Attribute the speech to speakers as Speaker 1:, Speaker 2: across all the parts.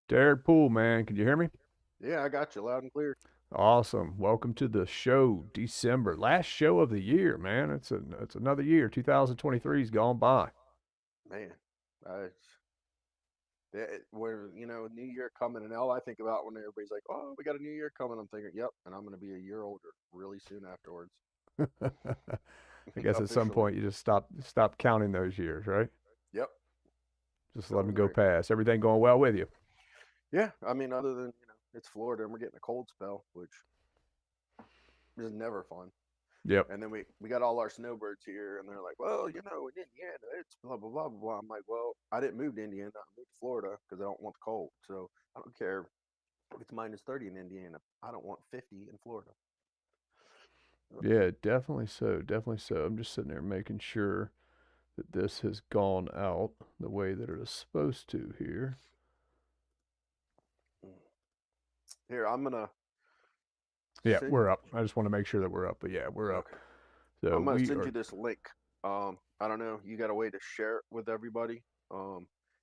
Speaker 1: Deryck Poole, man. Can you hear me?
Speaker 2: Yeah, I got you loud and clear.
Speaker 1: Awesome. Welcome to the show, December. Last show of the year, man. It's another year. 2023's gone by.
Speaker 2: Man, I, where New Year coming and all I think about when everybody's like, "Oh, we got a New Year coming," I'm thinking, "Yep," and I'm going to be a year older really soon afterwards.
Speaker 1: I guess at some
Speaker 2: Officially.
Speaker 1: point you just stop counting those years, right?
Speaker 2: Yep,
Speaker 1: Just let them
Speaker 2: sounds
Speaker 1: go
Speaker 2: right.
Speaker 1: past. Everything going well with you?
Speaker 2: Yeah, I mean, other than it's Florida and we're getting a cold spell, which is never fun.
Speaker 1: Yep.
Speaker 2: And then we got all our snowbirds here, and they're like, "Well, in Indiana, it's blah blah blah blah blah." I'm like, "Well, I didn't move to Indiana. I moved to Florida because I don't want the cold. So I don't care if it's -30 in Indiana. I don't want 50 in Florida."
Speaker 1: Yeah, definitely so. Definitely so. I'm just sitting there making sure that this has gone out the way that it is supposed to here.
Speaker 2: Here, I'm gonna
Speaker 1: Yeah,
Speaker 2: send.
Speaker 1: we're up. I just want to make sure that we're up. But yeah, we're up.
Speaker 2: Okay,
Speaker 1: So
Speaker 2: I'm gonna
Speaker 1: we
Speaker 2: send you
Speaker 1: are.
Speaker 2: this link. I don't know. You got a way to share it with everybody?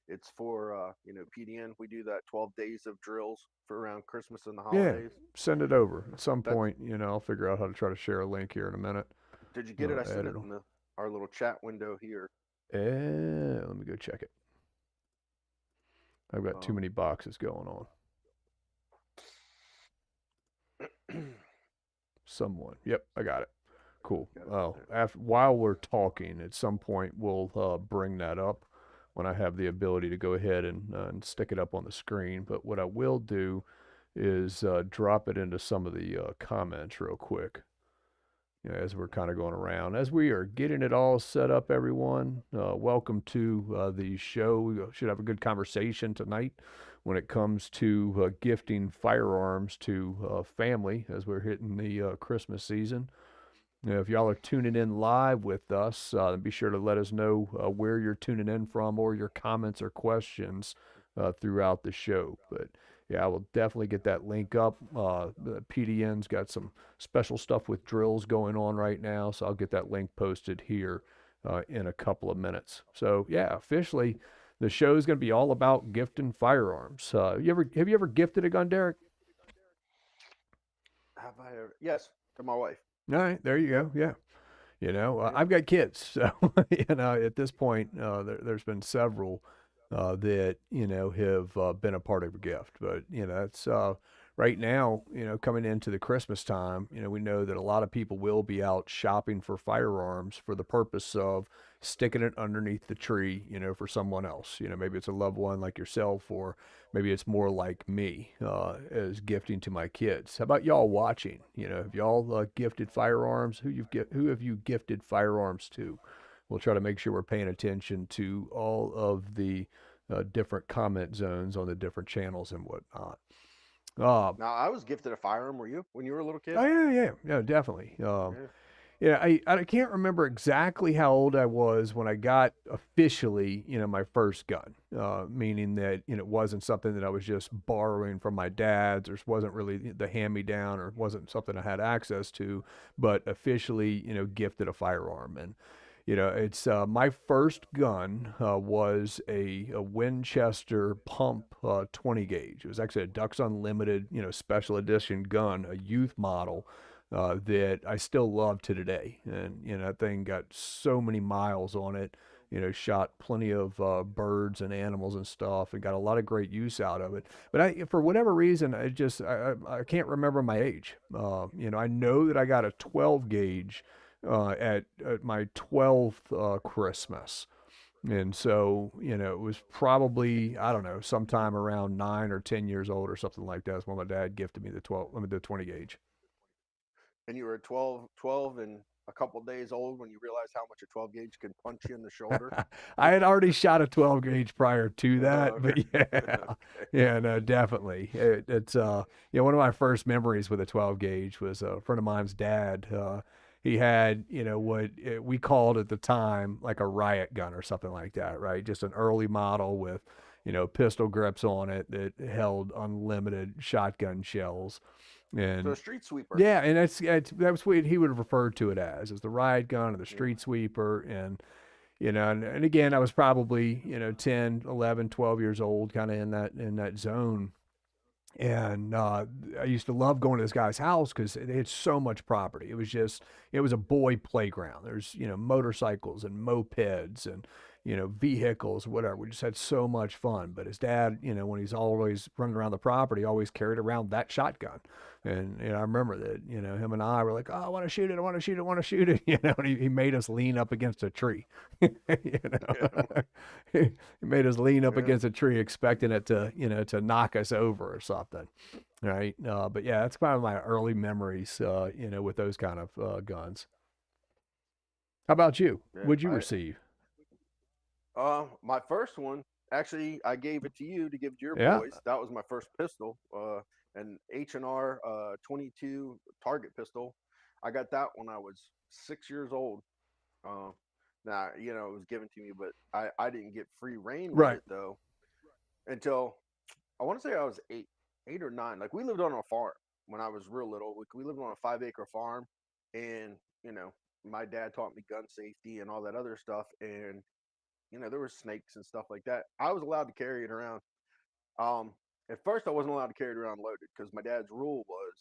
Speaker 2: It's for PDN. We do that 12 days of drills for around Christmas and the
Speaker 1: Yeah,
Speaker 2: holidays.
Speaker 1: send it over at some
Speaker 2: That's
Speaker 1: point. I'll figure out how to try to share a link here in a minute.
Speaker 2: Did you get it? I
Speaker 1: Add
Speaker 2: sent
Speaker 1: it
Speaker 2: it
Speaker 1: on.
Speaker 2: in our little chat window here.
Speaker 1: Let me go check it. I've got too
Speaker 2: Um,
Speaker 1: many boxes going on. Someone. Yep, I got it. Cool.
Speaker 2: got it.
Speaker 1: Oh, while we're talking, at some point we'll bring that up when I have the ability to go ahead and stick it up on the screen. But what I will do is drop it into some of the comments real quick. As we're kind of going around. As we are getting it all set up, everyone, welcome to the show. We should have a good conversation tonight when it comes to gifting firearms to family as we're hitting the Christmas season. If y'all are tuning in live with us, be sure to let us know where you're tuning in from or your comments or questions throughout the show. But yeah, I will definitely get that link up. The PDN's got some special stuff with drills going on right now, so I'll get that link posted here in a couple of minutes. So yeah, officially, the show is going to be all about gifting firearms. Have you ever gifted a gun, Deryck?
Speaker 2: Have I ever? Yes, to my wife.
Speaker 1: All right, there you
Speaker 2: Yep.
Speaker 1: go. Yeah.
Speaker 2: Yeah.
Speaker 1: I've got kids, so at this point, there's been several that have been a part of a gift. But it's right now, coming into the Christmas time, we know that a lot of people will be out shopping for firearms for the purpose of sticking it underneath the tree, for someone else. Maybe it's a loved one like yourself, or maybe it's more like me as gifting to my kids. How about y'all watching? Have y'all gifted firearms? Who have you gifted firearms to? We'll try to make sure we're paying attention to all of the different comment zones on the different channels and whatnot. Uh,
Speaker 2: Now, I was gifted a firearm. Were you when you were a little kid?
Speaker 1: oh yeah, definitely.
Speaker 2: Yeah.
Speaker 1: Yeah, I can't remember exactly how old I was when I got officially, my first gun. Meaning that it wasn't something that I was just borrowing from my dad's, or wasn't really the hand me down, or wasn't something I had access to, but officially, gifted a firearm. And it's my first gun was a Winchester pump 20 gauge. It was actually a Ducks Unlimited, special edition gun, a youth model that I still love to today. And that thing got so many miles on it. Shot plenty of birds and animals and stuff, and got a lot of great use out of it. But for whatever reason, I can't remember my age. I know that I got a 12 gauge at my 12th Christmas. And so, it was probably, I don't know, sometime around 9 or 10 years old or something like that. Is when my dad gifted me the 20 gauge.
Speaker 2: And you were 12 and a couple days old when you realized how much a 12 gauge can punch you in the shoulder.
Speaker 1: I had already shot a 12 gauge prior to that,
Speaker 2: Okay.
Speaker 1: but yeah,
Speaker 2: Okay.
Speaker 1: yeah, no, definitely. It's one of my first memories with a 12 gauge was a friend of mine's dad. He had, what we called at the time like a riot gun or something like that, right? Just an early model with, pistol grips on it that held unlimited shotgun shells.
Speaker 2: So a
Speaker 1: And
Speaker 2: street sweeper.
Speaker 1: yeah, and that was what he would have referred to it as the riot gun or the
Speaker 2: Yeah.
Speaker 1: street sweeper. And and again, I was probably, 10, 11, 12 years old, kind of in that zone. And I used to love going to this guy's house because they had so much property. It was a boy playground. There's, motorcycles and mopeds and, vehicles, whatever. We just had so much fun. But his dad, when he's always running around the property, always carried around that shotgun. And, I remember that, him and I were like, oh, I want to shoot it. I want to shoot it. I want to shoot it. And he made us lean up against a tree. He made us lean up
Speaker 2: Yeah.
Speaker 1: against a tree expecting it to, to knock us over or something. Right. But yeah, that's kind of my early memories, with those kind of guns. How about you?
Speaker 2: Yeah.
Speaker 1: What'd you receive?
Speaker 2: My first one, actually, I gave it to you to give to your
Speaker 1: Yeah.
Speaker 2: boys. That was my first pistol, an H&R 22 target pistol. I got that when I was 6 years old. Uh, Now, it was given to me, but I didn't get free reign with
Speaker 1: Right.
Speaker 2: it though until I want to say I was 8 or 9. Like we lived on a farm when I was real little. We lived on a 5 acre farm, and my dad taught me gun safety and all that other stuff. And there were snakes and stuff like that. I was allowed to carry it around. Um, at first, I wasn't allowed to carry it around loaded because my dad's rule was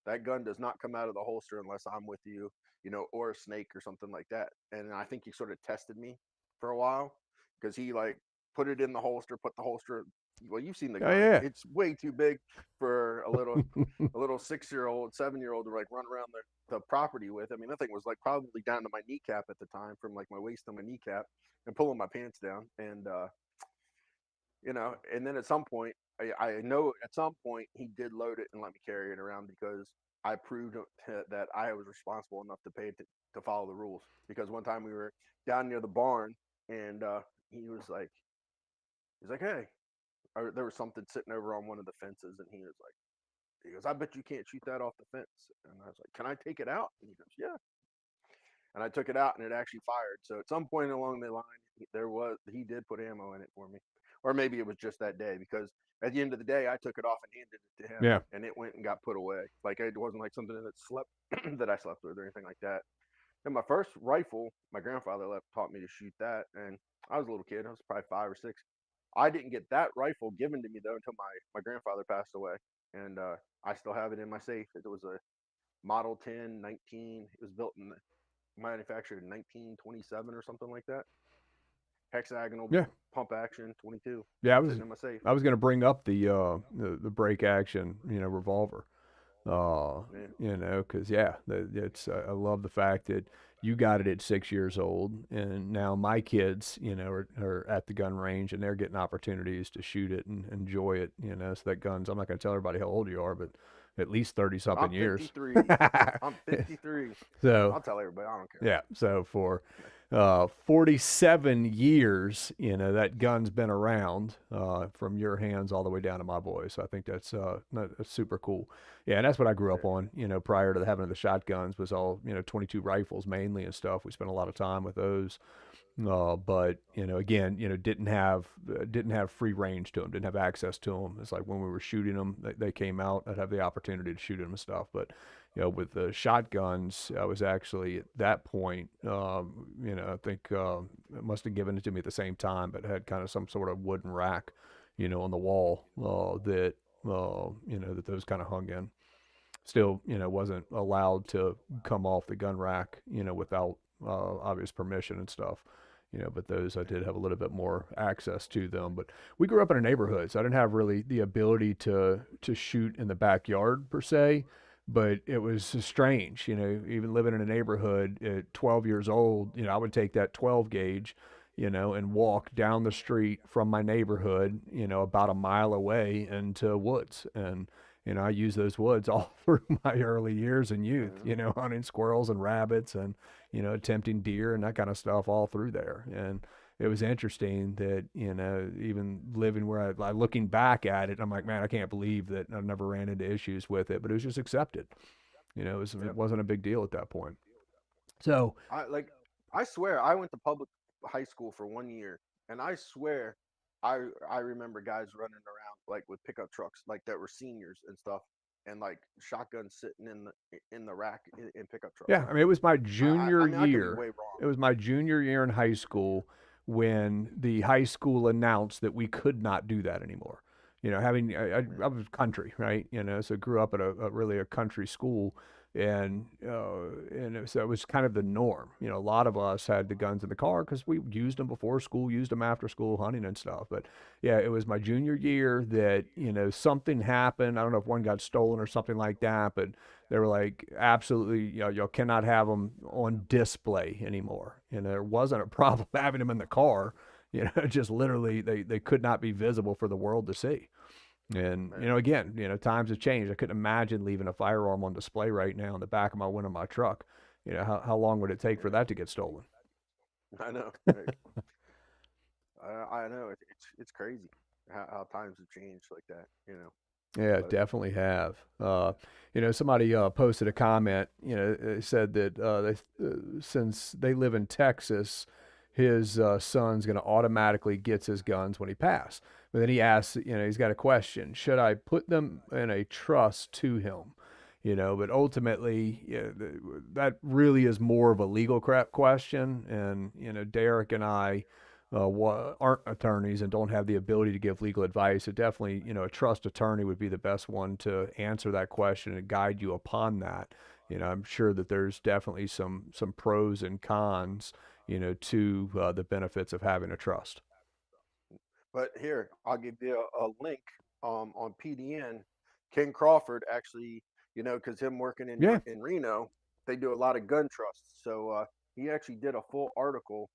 Speaker 2: that gun does not come out of the holster unless I'm with you, or a snake or something like that. And I think he sort of tested me for a while because he like put it in the holster, put the holster. Well, you've seen the
Speaker 1: Oh
Speaker 2: gun;
Speaker 1: yeah.
Speaker 2: it's way too big for a little 6-year-old, 7-year-old to like run around the property with. I mean, that thing was like probably down to my kneecap at the time, from like my waist to my kneecap, and pulling my pants down. And and then at some point, I know at some point he did load it and let me carry it around because I proved that I was responsible enough to pay to follow the rules. Because one time we were down near the barn, and he was like, hey, or there was something sitting over on one of the fences, and he goes, I bet you can't shoot that off the fence. And I was like, can I take it out? And he goes, yeah. And I took it out, and it actually fired. So at some point along the line, he did put ammo in it for me, or maybe it was just that day, because at the end of the day, I took it off and handed it to him,
Speaker 1: Yeah.
Speaker 2: and it went and got put away. Like it wasn't like something that slept that I slept with or anything like that. And my first rifle, my grandfather taught me to shoot that, and I was a little kid. I was probably 5 or 6. I didn't get that rifle given to me though until my grandfather passed away, and I still have it in my safe. It was a Model 10 19. It was built in manufactured in 1927 or something like that. Hexagonal
Speaker 1: Yeah.
Speaker 2: pump action 22
Speaker 1: Yeah.
Speaker 2: sitting in my safe.
Speaker 1: I was going to bring up the break action, revolver.
Speaker 2: Yeah.
Speaker 1: Because yeah, it's I love the fact that you got it at 6 years old, and now my kids, are at the gun range and they're getting opportunities to shoot it and enjoy it. So that guns, I'm not going to tell everybody how old you are, but at least 30 something
Speaker 2: I'm
Speaker 1: years.
Speaker 2: 53. I'm 53.
Speaker 1: So
Speaker 2: I'll tell everybody. I don't care.
Speaker 1: yeah, so for 47 years, that gun's been around from your hands all the way down to my boys. So I think that's super cool. Yeah, and that's what I grew up on. Prior to the having of the shotguns was all 22 rifles mainly and stuff. We spent a lot of time with those. But again, didn't have free range to them, didn't have access to them. It's like when we were shooting them, they came out. I'd have the opportunity to shoot them and stuff. But with the shotguns, I was actually at that point. I think it must have given it to me at the same time, but had kind of some sort of wooden rack, on the wall that those kind of hung in. Still, wasn't allowed to come off the gun rack, without obvious permission and stuff. But those I did have a little bit more access to them. But we grew up in a neighborhood, so I didn't have really the ability to shoot in the backyard per se. But it was strange, even living in a neighborhood at 12 years old, I would take that 12 gauge, and walk down the street from my neighborhood, about a mile away into woods. And I used those woods all through my early years and youth, hunting squirrels and rabbits and, attempting deer and that kind of stuff all through there. And it was interesting that, even living where I looking back at it, I'm like, man, I can't believe that I never ran into issues with it, but it was just accepted. It wasn't a big deal at that point. So,
Speaker 2: I swear I went to public high school for 1 year, and I swear I remember guys running around like with pickup trucks like that were seniors and stuff. and like shotguns sitting in the rack in pickup trucks.
Speaker 1: Yeah, I mean, it was my junior
Speaker 2: I mean, I could be
Speaker 1: year.
Speaker 2: way wrong.
Speaker 1: It was my junior year in high school when the high school announced that we could not do that anymore. You know, having I was country, right? You know, so grew up at a really a country school, and so it was kind of the norm. You know, a lot of us had the guns in the car because we used them before school, used them after school, hunting and stuff. But yeah, it was my junior year that something happened. I don't know if one got stolen or something like that, but they were like, absolutely, y'all cannot have them on display anymore. There wasn't a problem having them in the car. Just literally they could not be visible for the world to see. And,
Speaker 2: Man,
Speaker 1: again, times have changed. I couldn't imagine leaving a firearm on display right now in the back of my truck. How long would it take for
Speaker 2: yeah,
Speaker 1: that to get stolen?
Speaker 2: I know. Like, I know it's crazy how times have changed like that.
Speaker 1: Yeah,
Speaker 2: But
Speaker 1: definitely have. Somebody posted a comment. Said that since they live in Texas, his son's going to automatically gets his guns when he passes. But then he asks, he's got a question: should I put them in a trust to him? But ultimately, that really is more of a legal crap question. And Deryck and I aren't attorneys and don't have the ability to give legal advice. So definitely, a trust attorney would be the best one to answer that question and guide you upon that. I'm sure that there's definitely some pros and cons, to the benefits of having a trust.
Speaker 2: but here, I'll give you a link on PDN. Ken Crawford actually, because him working
Speaker 1: Yeah,
Speaker 2: in Reno, they do a lot of gun trusts. So he actually did a full article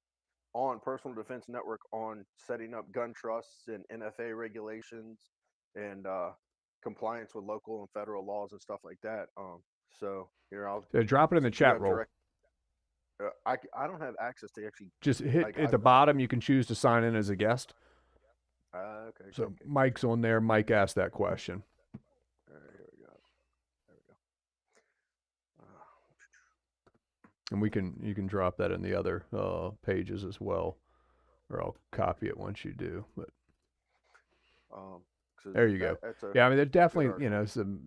Speaker 2: on Personal Defense Network on setting up gun trusts and NFA regulations and compliance with local and federal laws and stuff like that. So here I'll
Speaker 1: drop it in the
Speaker 2: you
Speaker 1: chat
Speaker 2: have
Speaker 1: roll.
Speaker 2: direct. I don't have access to actually
Speaker 1: Just hit
Speaker 2: like
Speaker 1: at the bottom. You can choose to sign in as a guest.
Speaker 2: okay, okay,
Speaker 1: So
Speaker 2: okay.
Speaker 1: Mike's on there. Mike asked that question.
Speaker 2: All right, here we go. There we go.
Speaker 1: And you can drop that in the other pages as well, or I'll copy it once you do. But
Speaker 2: Um,
Speaker 1: there you go.
Speaker 2: that's a
Speaker 1: Yeah, I mean, there's
Speaker 2: good
Speaker 1: definitely
Speaker 2: article.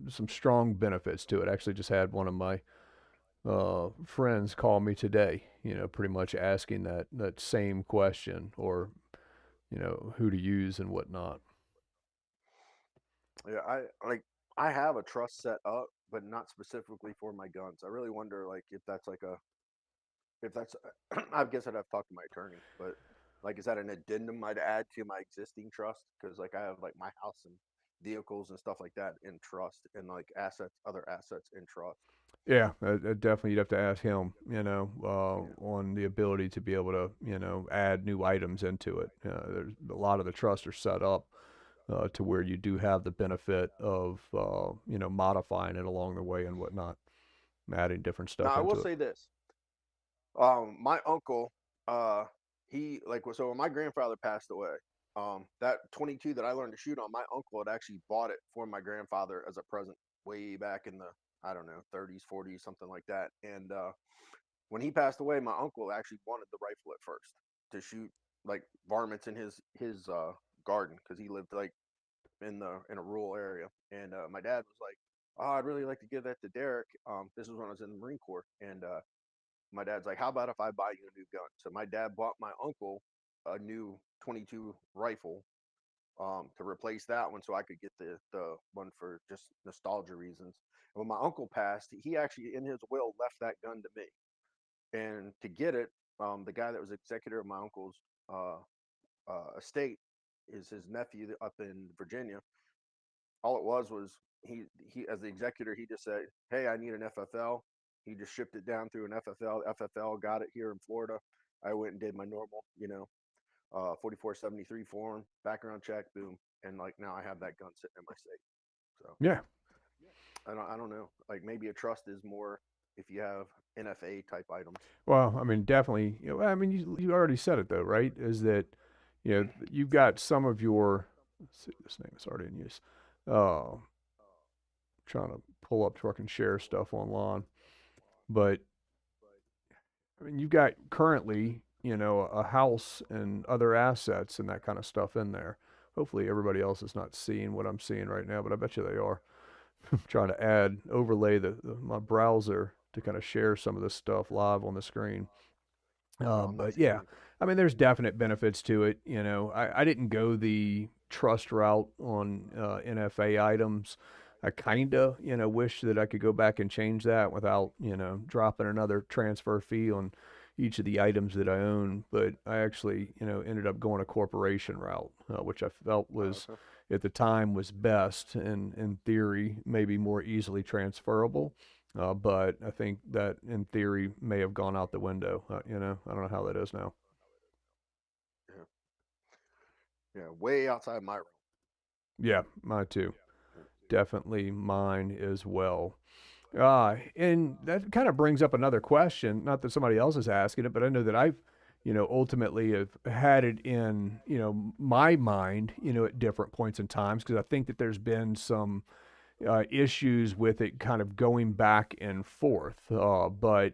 Speaker 1: some strong benefits to it. Actually, just had one of my friends call me today. Pretty much asking that same question, or who to use and whatnot.
Speaker 2: Yeah, I have a trust set up, but not specifically for my guns. I really wonder like if that's I guess I'd have to talk to my attorney, but like is that an addendum I'd add to my existing trust? Because like I have like my house and vehicles and stuff like that in trust, and like other assets in trust.
Speaker 1: Yeah, definitely you'd have to ask him,
Speaker 2: Yeah.
Speaker 1: on the ability to be able to, add new items into it. There's a lot of the trusts are set up to where you do have the benefit of, modifying it along the way and whatnot, adding different
Speaker 2: Now
Speaker 1: stuff
Speaker 2: I will
Speaker 1: into it.
Speaker 2: say this: my uncle, he like so when my grandfather passed away, that 22 that I learned to shoot on, my uncle had actually bought it for my grandfather as a present way back in the I don't know 30s, 40s, something like that. And when he passed away, my uncle actually wanted the rifle at first to shoot like varmints in his garden because he lived like in a rural area. And my dad was like, "Oh, I'd really like to give that to Deryck." This was when I was in the Marine Corps, and my dad's like, "How about if I buy you a new gun?" So my dad bought my uncle a new 22 rifle to replace that one, so I could get the one for just nostalgia reasons. And when my uncle passed, he actually in his will left that gun to me. And to get it, the guy that was executor of my uncle's uh, estate is his nephew up in Virginia. All it was he as the executor, he just said, "Hey, I need an FFL." He just shipped it down through an FFL. FFL got it here in Florida. I went and did my normal, 4473 form, background check, boom, and like now I have that gun sitting in my safe. So
Speaker 1: Yeah.
Speaker 2: I don't know. Like maybe a trust is more if you have NFA type items.
Speaker 1: Well, I mean, definitely. I mean, you already said it though, right? Is that you've got some of your. Let's see, this name is already in use. Uh, Trying to pull up so I can share stuff online, but I mean, you've got currently, a house and other assets and that kind of stuff in there. Hopefully, everybody else is not seeing what I'm seeing right now, but I bet you they are. I'm trying to overlay my browser to kind of share some of this stuff live on the screen.
Speaker 2: Oh, I'm not
Speaker 1: But
Speaker 2: seeing
Speaker 1: yeah,
Speaker 2: anything.
Speaker 1: I mean, there's definite benefits to it. I didn't go the trust route on NFA items. I kind of, wish that I could go back and change that without, dropping another transfer fee on each of the items that I own. But I actually, ended up going a corporation route, which I felt was
Speaker 2: Okay.
Speaker 1: at the time was best and in theory maybe more easily transferable. But I think that in theory may have gone out the window. I don't know how that is now.
Speaker 2: Yeah. Yeah. Way outside my realm.
Speaker 1: Yeah, mine too.
Speaker 2: Yeah.
Speaker 1: Definitely mine as well. And that kind of brings up another question. Not that somebody else is asking it, but I know that I've, ultimately have had it in, my mind, at different points in times because I think that there's been some issues with it kind of going back and forth. But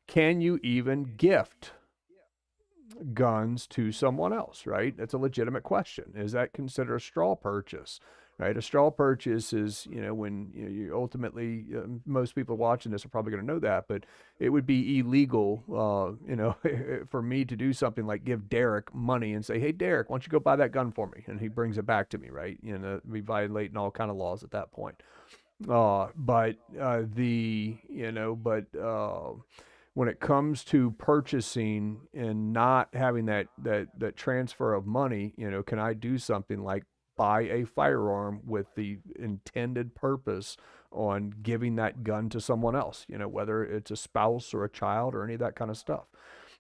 Speaker 1: can you even gift guns to someone else, right? That's a legitimate question. Is that considered a straw purchase, right? A straw purchase is, when you ultimately, most people watching this are probably going to know that, but it would be illegal, for me to do something like give Deryck money and say, hey, Deryck, why don't you go buy that gun for me? And he brings it back to me, right? We violating all kind of laws at that point. But the you know, but when it comes to purchasing and not having that transfer of money, can I do something like buy a firearm with the intended purpose on giving that gun to someone else? Whether it's a spouse or a child or any of that kind of stuff.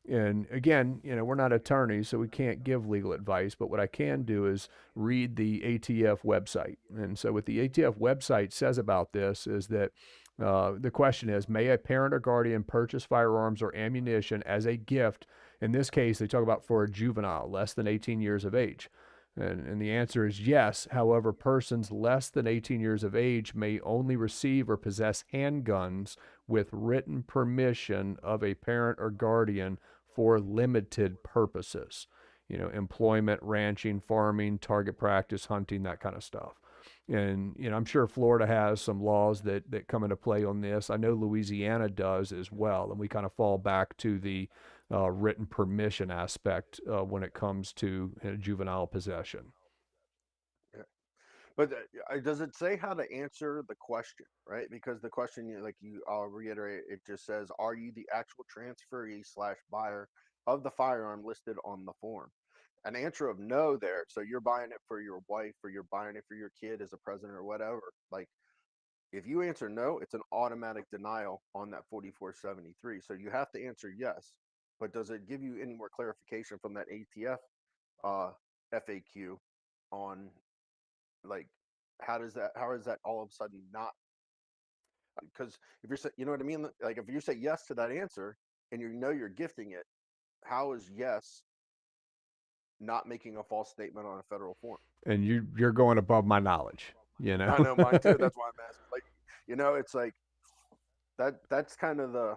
Speaker 1: And again, we're not attorneys, so we can't give legal advice. But what I can do is read the ATF website. And so, what the ATF website says about this is that the question is, may a parent or guardian purchase firearms or ammunition as a gift? In this case, they talk about for a juvenile less than 18 years of age. And the answer is yes. However, persons less than 18 years of age may only receive or possess handguns with written permission of a parent or guardian for limited purposes. Employment, ranching, farming, target practice, hunting, that kind of stuff. And I'm sure Florida has some laws that come into play on this. I know Louisiana does as well, and we kind of fall back to the written permission aspect when it comes to juvenile possession.
Speaker 2: Yeah. But does it say how to answer the question, right? Because the question, I'll reiterate, it just says, "Are you the actual transferee slash buyer of the firearm listed on the form?" An answer of no there. So you're buying it for your wife, or you're buying it for your kid as a present or whatever. Like, if you answer no, it's an automatic denial on that 4473. So you have to answer yes. But does it give you any more clarification from that ATF FAQ on, like, how is that all of a sudden not? Because if you're you know what I mean, like, if you say yes to that answer and you're gifting it, how is yes not making a false statement on a federal form?
Speaker 1: And you're going above my knowledge,
Speaker 2: I know, mine too. That's why I'm asking. Like, it's like that's kind of the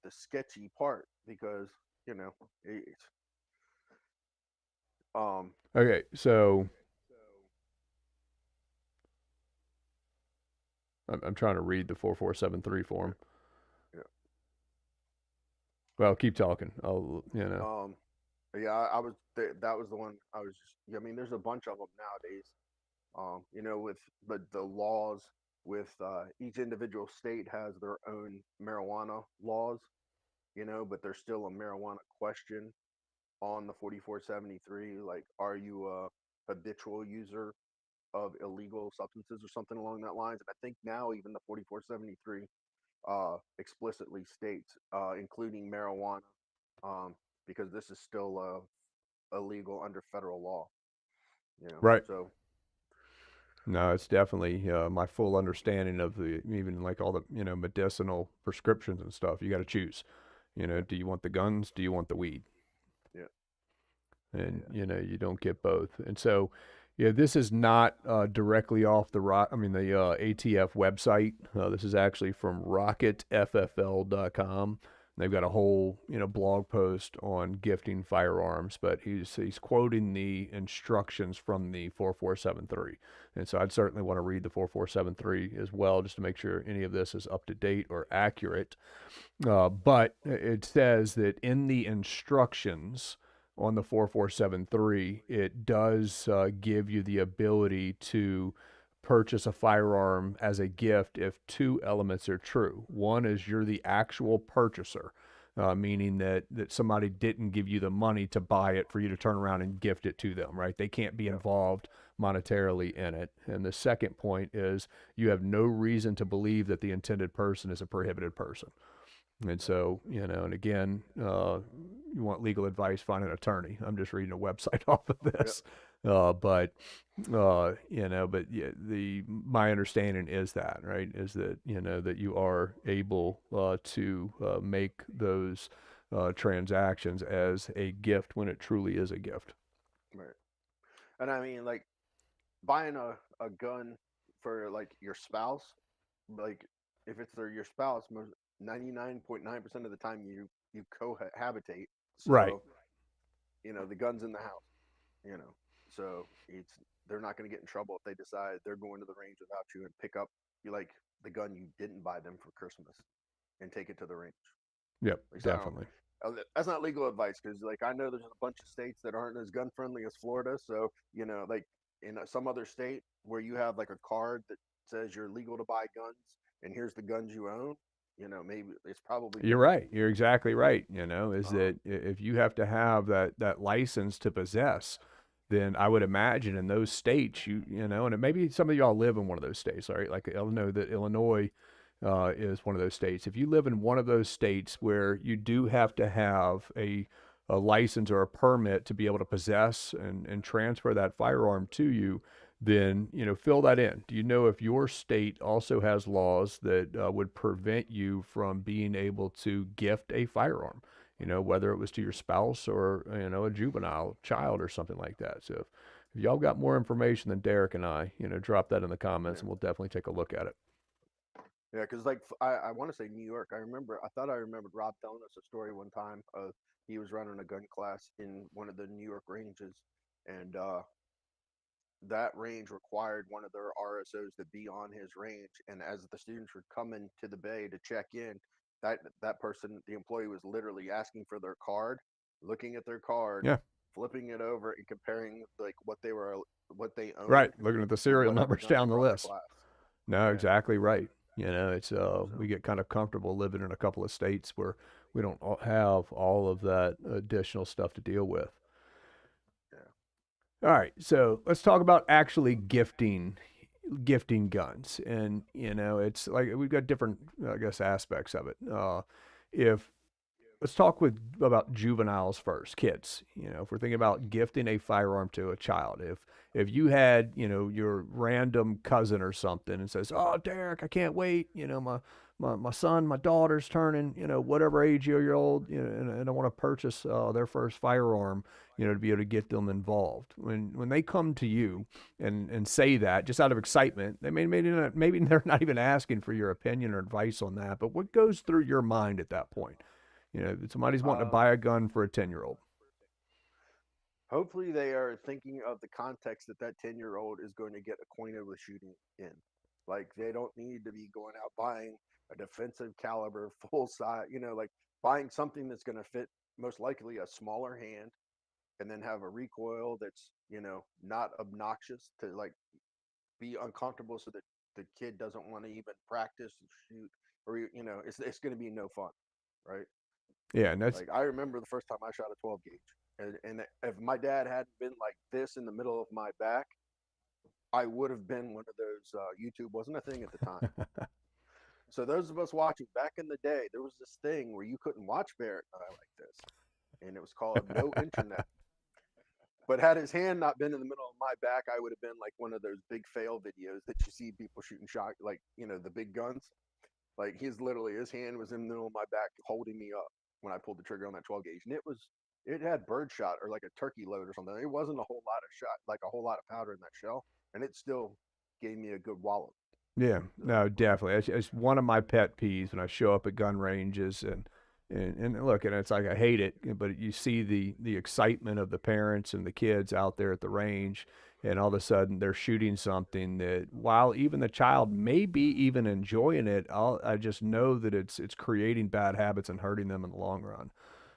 Speaker 2: sketchy part, because it's
Speaker 1: Okay, so I'm trying to read the 4473
Speaker 2: yeah,
Speaker 1: form.
Speaker 2: yeah.
Speaker 1: Well, keep talking. I'll.
Speaker 2: Um, yeah, I was that was the one I was just. Yeah, I mean, there's a bunch of them nowadays. With the laws, with each individual state has their own marijuana laws. But there's still a marijuana question on the 4473. Like, are you a habitual user of illegal substances or something along that lines? And I think now even the 4473 explicitly states, including marijuana, um, because this is still illegal under federal law.
Speaker 1: Right.
Speaker 2: So
Speaker 1: No, it's definitely my full understanding of the even like all the medicinal prescriptions and stuff. You got to choose.
Speaker 2: yeah,
Speaker 1: Do you want the guns? Do you want the weed?
Speaker 2: yeah,
Speaker 1: And
Speaker 2: yeah.
Speaker 1: you don't get both. And so, yeah, this is not directly off the rock. I mean, the ATF website. This is actually from rocketffl.com. They've got a whole, blog post on gifting firearms, but he's quoting the instructions from the 4473. And so I'd certainly want to read the 4473 as well, just to make sure any of this is up to date or accurate. But it says that in the instructions on the 4473, it does give you the ability to purchase a firearm as a gift if two elements are true. One is you're the actual purchaser, meaning that somebody didn't give you the money to buy it for you to turn around and gift it to them, right? They can't be involved monetarily in it. And the second point is you have no reason to believe that the intended person is a prohibited person. And so, and again, you want legal advice, find an attorney. I'm just reading a website off of this. But yeah, my understanding is that, right, is that, that you are able to make those transactions as a gift when it truly is a gift.
Speaker 2: Right. And I mean, like, buying a gun for, like, your spouse, like, if it's your spouse, 99.9% of the time you cohabitate. So,
Speaker 1: Right.
Speaker 2: The gun's in the house, so they're not going to get in trouble if they decide they're going to the range without you and pick up the gun you didn't buy them for Christmas and take it to the range.
Speaker 1: Yep,
Speaker 2: Like,
Speaker 1: definitely.
Speaker 2: That's not legal advice, because I know there's a bunch of states that aren't as gun friendly as Florida. So, like in some other state where you have like a card that says you're legal to buy guns and here's the guns you own, maybe it's probably
Speaker 1: You're right. You're exactly right. Is
Speaker 2: Uh-huh.
Speaker 1: that if you have to have that license to possess, then I would imagine in those states, and maybe some of y'all live in one of those states, all right? Like Illinois is one of those states. If you live in one of those states where you do have to have a license or a permit to be able to possess and transfer that firearm to you, then fill that in. Do you know if your state also has laws that would prevent you from being able to gift a firearm? Whether it was to your spouse or a juvenile child or something like that. So if y'all got more information than Deryck and I, drop that in the comments, and we'll definitely take a look at it.
Speaker 2: Yeah, because like I want to say New York. I thought I remembered Rob telling us a story one time. He was running a gun class in one of the New York ranges, and that range required one of their RSOs to be on his range. And as the students were coming to the bay to check in, that person, the employee, was literally asking for their card, looking at their card,
Speaker 1: Yeah.
Speaker 2: flipping it over, and comparing like what they owned,
Speaker 1: Right. Looking at the
Speaker 2: with
Speaker 1: serial
Speaker 2: whatever
Speaker 1: numbers
Speaker 2: gun they
Speaker 1: down the
Speaker 2: brought to
Speaker 1: list.
Speaker 2: class.
Speaker 1: No,
Speaker 2: Yeah.
Speaker 1: exactly right. It's
Speaker 2: So,
Speaker 1: we get kind of comfortable living in a couple of states where we don't have all of that additional stuff to deal with.
Speaker 2: yeah.
Speaker 1: All right, so let's talk about actually gifting guns. And it's like we've got different, I guess, aspects of it. If Let's talk about juveniles first, kids. If we're thinking about gifting a firearm to a child, if you had, your random cousin or something and says, "Oh, Deryck, I can't wait. My son, my daughter's turning, whatever age you're old, and I want to purchase their first firearm, to be able to get them involved." When they come to you and say that just out of excitement, maybe they're not even asking for your opinion or advice on that, but what goes through your mind at that point? Somebody's wanting to buy a gun for a 10-year-old.
Speaker 2: Hopefully, they are thinking of the context that 10-year-old is going to get acquainted with shooting in. Like, they don't need to be going out buying a defensive caliber full size, like buying something that's going to fit most likely a smaller hand, and then have a recoil that's, not obnoxious to like be uncomfortable, so that the kid doesn't want to even practice and shoot, or, it's going to be no fun, right?
Speaker 1: Yeah, and that's
Speaker 2: Like, I remember the first time I shot a 12 gauge, and if my dad hadn't been like this in the middle of my back, I would have been one of those. YouTube wasn't a thing at the time. So those of us watching back in the day, there was this thing where you couldn't watch Barret and I like this, and it was called No Internet. But had his hand not been in the middle of my back, I would have been like one of those big fail videos that you see people shooting shot, like, the big guns. Like, his hand was in the middle of my back holding me up when I pulled the trigger on that 12 gauge. And it had birdshot or like a turkey load or something. It wasn't a whole lot of shot, like a whole lot of powder in that shell. And it still gave me a good wallop.
Speaker 1: Yeah, no, definitely. It's one of my pet peeves when I show up at gun ranges And look, and it's like I hate it, but you see the excitement of the parents and the kids out there at the range, and all of a sudden they're shooting something that, while even the child may be even enjoying it, I just know that it's creating bad habits and hurting them in the long run.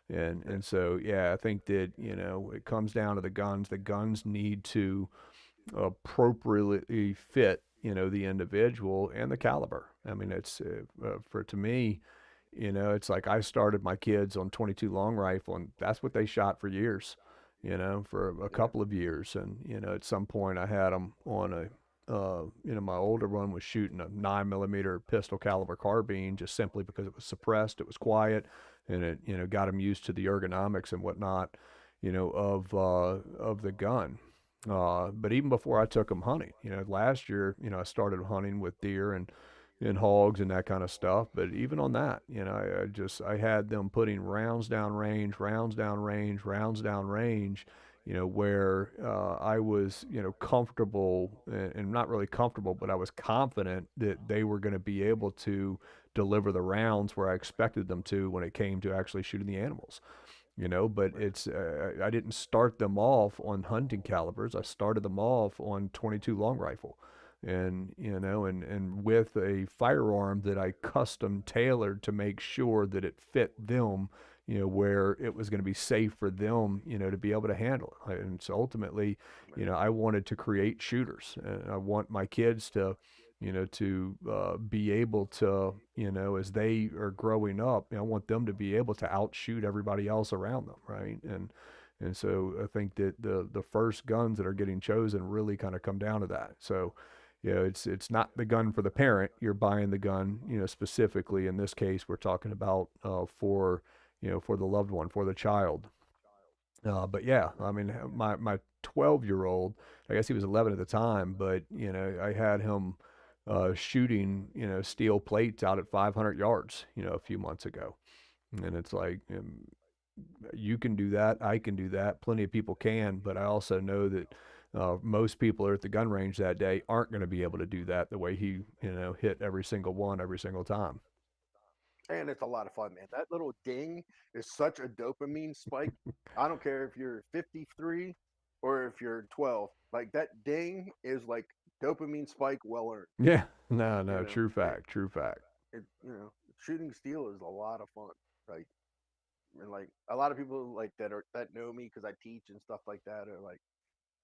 Speaker 1: And so yeah, I think that it comes down to the guns. The guns need to appropriately fit the individual and the caliber. I mean, it's for to me, it's like I started my kids on 22 long rifle, and that's what they shot for years, for a
Speaker 2: Yeah.
Speaker 1: couple of years. And at some point I had them on my older one was shooting a 9 millimeter pistol caliber carbine, just simply because it was suppressed, it was quiet, and it got them used to the ergonomics and whatnot, of the gun. But even before I took them hunting, last year, I started hunting with deer and hogs and that kind of stuff. But even on that, I had them putting rounds down range, rounds down range, rounds down range, where I was, comfortable, and not really comfortable, but I was confident that they were going to be able to deliver the rounds where I expected them to when it came to actually shooting the animals. But
Speaker 2: Right.
Speaker 1: I didn't start them off on hunting calibers. I started them off on 22 long rifle, and and with a firearm that I custom tailored to make sure that it fit them, where it was going to be safe for them, to be able to handle it. And so ultimately,
Speaker 2: Right.
Speaker 1: I wanted to create shooters, and I want my kids to be able to, as they are growing up, I want them to be able to outshoot everybody else around them, right? And so I think that the first guns that are getting chosen really kind of come down to that. So, it's not the gun for the parent. You're buying the gun, specifically in this case, we're talking about for the loved one, for the child. But yeah, I mean, my 12-year-old, I guess he was 11 at the time, but I had him shooting steel plates out at 500 yards, a few months ago, and it's like, you can do that, I can do that, plenty of people can, but I also know that most people are at the gun range that day aren't going to be able to do that the way he hit every single one every single time.
Speaker 2: And it's a lot of fun, man. That little ding is such a dopamine spike. I don't care if you're 53 or if you're 12. Like that ding is like dopamine spike well earned.
Speaker 1: Yeah, no,
Speaker 2: You
Speaker 1: no,
Speaker 2: know,
Speaker 1: true fact, true fact.
Speaker 2: shooting steel is a lot of fun. Like, and like a lot of people like that know me because I teach and stuff like that are like,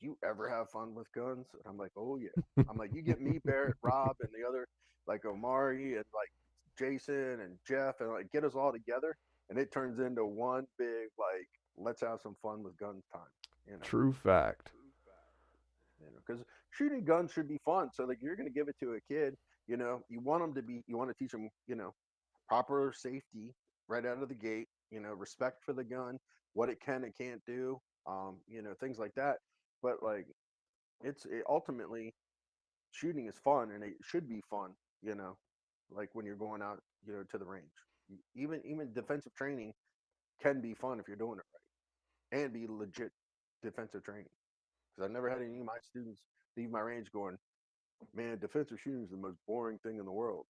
Speaker 2: do you ever have fun with guns? And I'm like, oh yeah. I'm like, you get me, Barret, Rob, and the other, like Omari and like Jason and Jeff, and like get us all together, and it turns into one big like, let's have some fun with guns time. You know,
Speaker 1: True fact.
Speaker 2: because shooting guns should be fun. So like, you're gonna give it to a kid. You want them to be, you want to teach them, proper safety right out of the gate. Respect for the gun, what it can and can't do. Things like that. But like, ultimately shooting is fun and it should be fun, you know, like when you're going out, to the range. Even defensive training can be fun if you're doing it right and be legit defensive training. Because I've never had any of my students leave my range going, man, defensive shooting is the most boring thing in the world.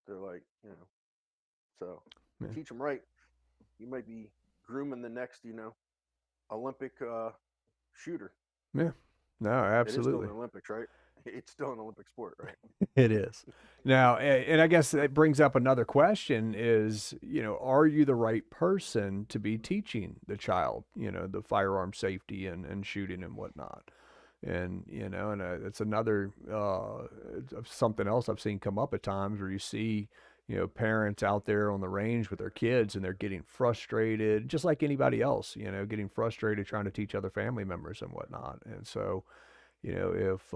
Speaker 2: They're like, so you
Speaker 1: Yeah.
Speaker 2: teach them right, you might be grooming the next, Olympic shooter.
Speaker 1: Yeah. No,
Speaker 2: It is still
Speaker 1: absolutely.
Speaker 2: the Olympics, right? It's still an Olympic sport, right?
Speaker 1: It is. Now, and I guess that brings up another question is, are you the right person to be teaching the child, the firearm safety and shooting and whatnot? And, it's another, something else I've seen come up at times where you see, parents out there on the range with their kids and they're getting frustrated, just like anybody else, getting frustrated trying to teach other family members and whatnot. And so, if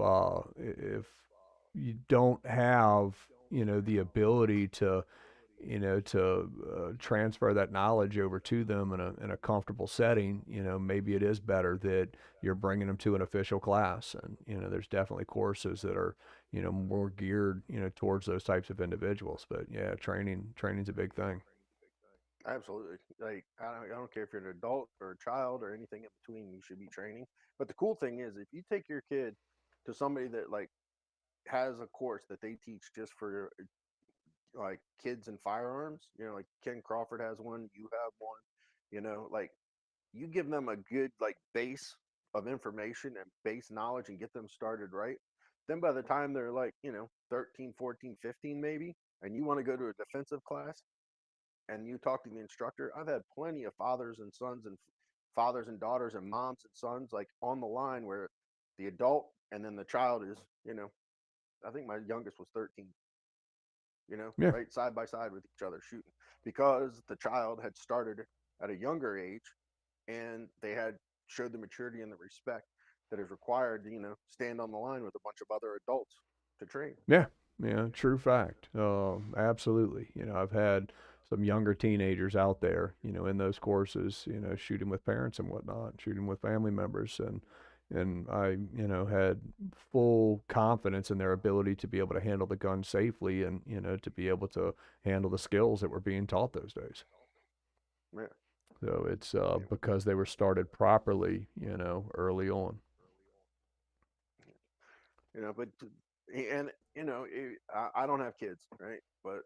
Speaker 1: you don't have the ability to transfer that knowledge over to them in a comfortable setting, maybe it is better that you're bringing them to an official class. And there's definitely courses that are more geared towards those types of individuals. But yeah, training's a big thing.
Speaker 2: Absolutely. Like I don't care if you're an adult or a child or anything in between, you should be training. But the cool thing is if you take your kid to somebody that like has a course that they teach just for like kids and firearms. You know, like Ken Crawford has one, you have one. You know, like you give them a good like base of information and base knowledge and get them started right. Then by the time they're like, 13, 14, 15 maybe, and you want to go to a defensive class and you talk to the instructor, I've had plenty of fathers and sons and fathers and daughters and moms and sons like on the line where the adult and then the child is, I think my youngest was 13,
Speaker 1: Yeah.
Speaker 2: right side by side with each other shooting because the child had started at a younger age and they had showed the maturity and the respect that is required to, stand on the line with a bunch of other adults to train.
Speaker 1: Yeah. Yeah. True fact. Absolutely. I've had some younger teenagers out there, in those courses, shooting with parents and whatnot, shooting with family members. And I, had full confidence in their ability to be able to handle the gun safely and, to be able to handle the skills that were being taught those days.
Speaker 2: Yeah.
Speaker 1: So it's because they were started properly, early on.
Speaker 2: But and I don't have kids, right? But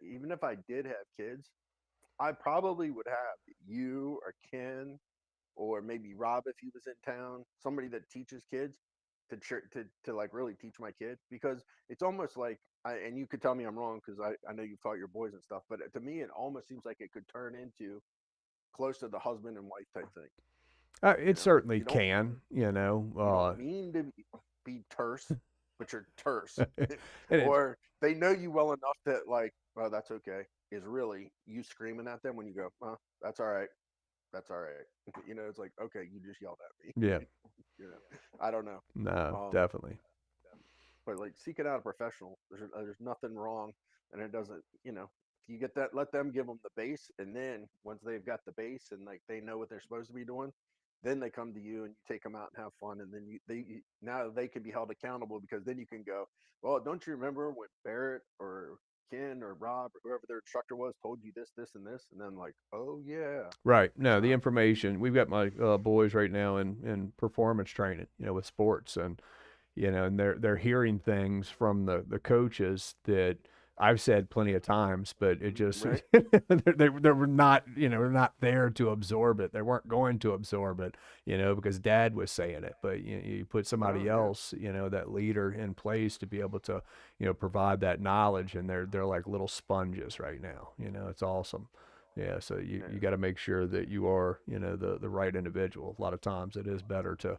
Speaker 2: even if I did have kids, I probably would have you or Ken or maybe Rob if he was in town, somebody that teaches kids to like really teach my kid because it's almost like and you could tell me I'm wrong because I know you've taught your boys and stuff, but to me it almost seems like it could turn into close to the husband and wife type thing.
Speaker 1: It certainly
Speaker 2: You don't
Speaker 1: can,
Speaker 2: you don't mean to be terse, but you're terse,
Speaker 1: and it's
Speaker 2: or they know you well enough that like, well, that's okay. Is really you screaming at them when you go, that's all right, that's all right. It's like, okay, you just yelled at me.
Speaker 1: yeah,
Speaker 2: I don't know.
Speaker 1: no,
Speaker 2: Um,
Speaker 1: definitely.
Speaker 2: but like seeking out a professional, there's nothing wrong, and it doesn't, you get that, let them give them the base, and then once they've got the base and like they know what they're supposed to be doing, then they come to you and you take them out and have fun, and then now they can be held accountable because then you can go, well, don't you remember when Barret or Ken or Rob or whoever their instructor was told you this, this, and this, and then like, oh yeah,
Speaker 1: Right.
Speaker 2: it's
Speaker 1: No, the
Speaker 2: not.
Speaker 1: information we've got my boys right now in performance training, with sports, and and they're hearing things from the coaches that I've said plenty of times, but it just
Speaker 2: Right.
Speaker 1: they were not, they're not there to absorb it. They weren't going to absorb it, because Dad was saying it. But you put
Speaker 2: Oh
Speaker 1: somebody
Speaker 2: yeah.
Speaker 1: else, that leader in place to be able to, provide that knowledge, and they're like little sponges right now. It's awesome. Yeah, so you got to make sure that you are, the right individual. A lot of times it is better to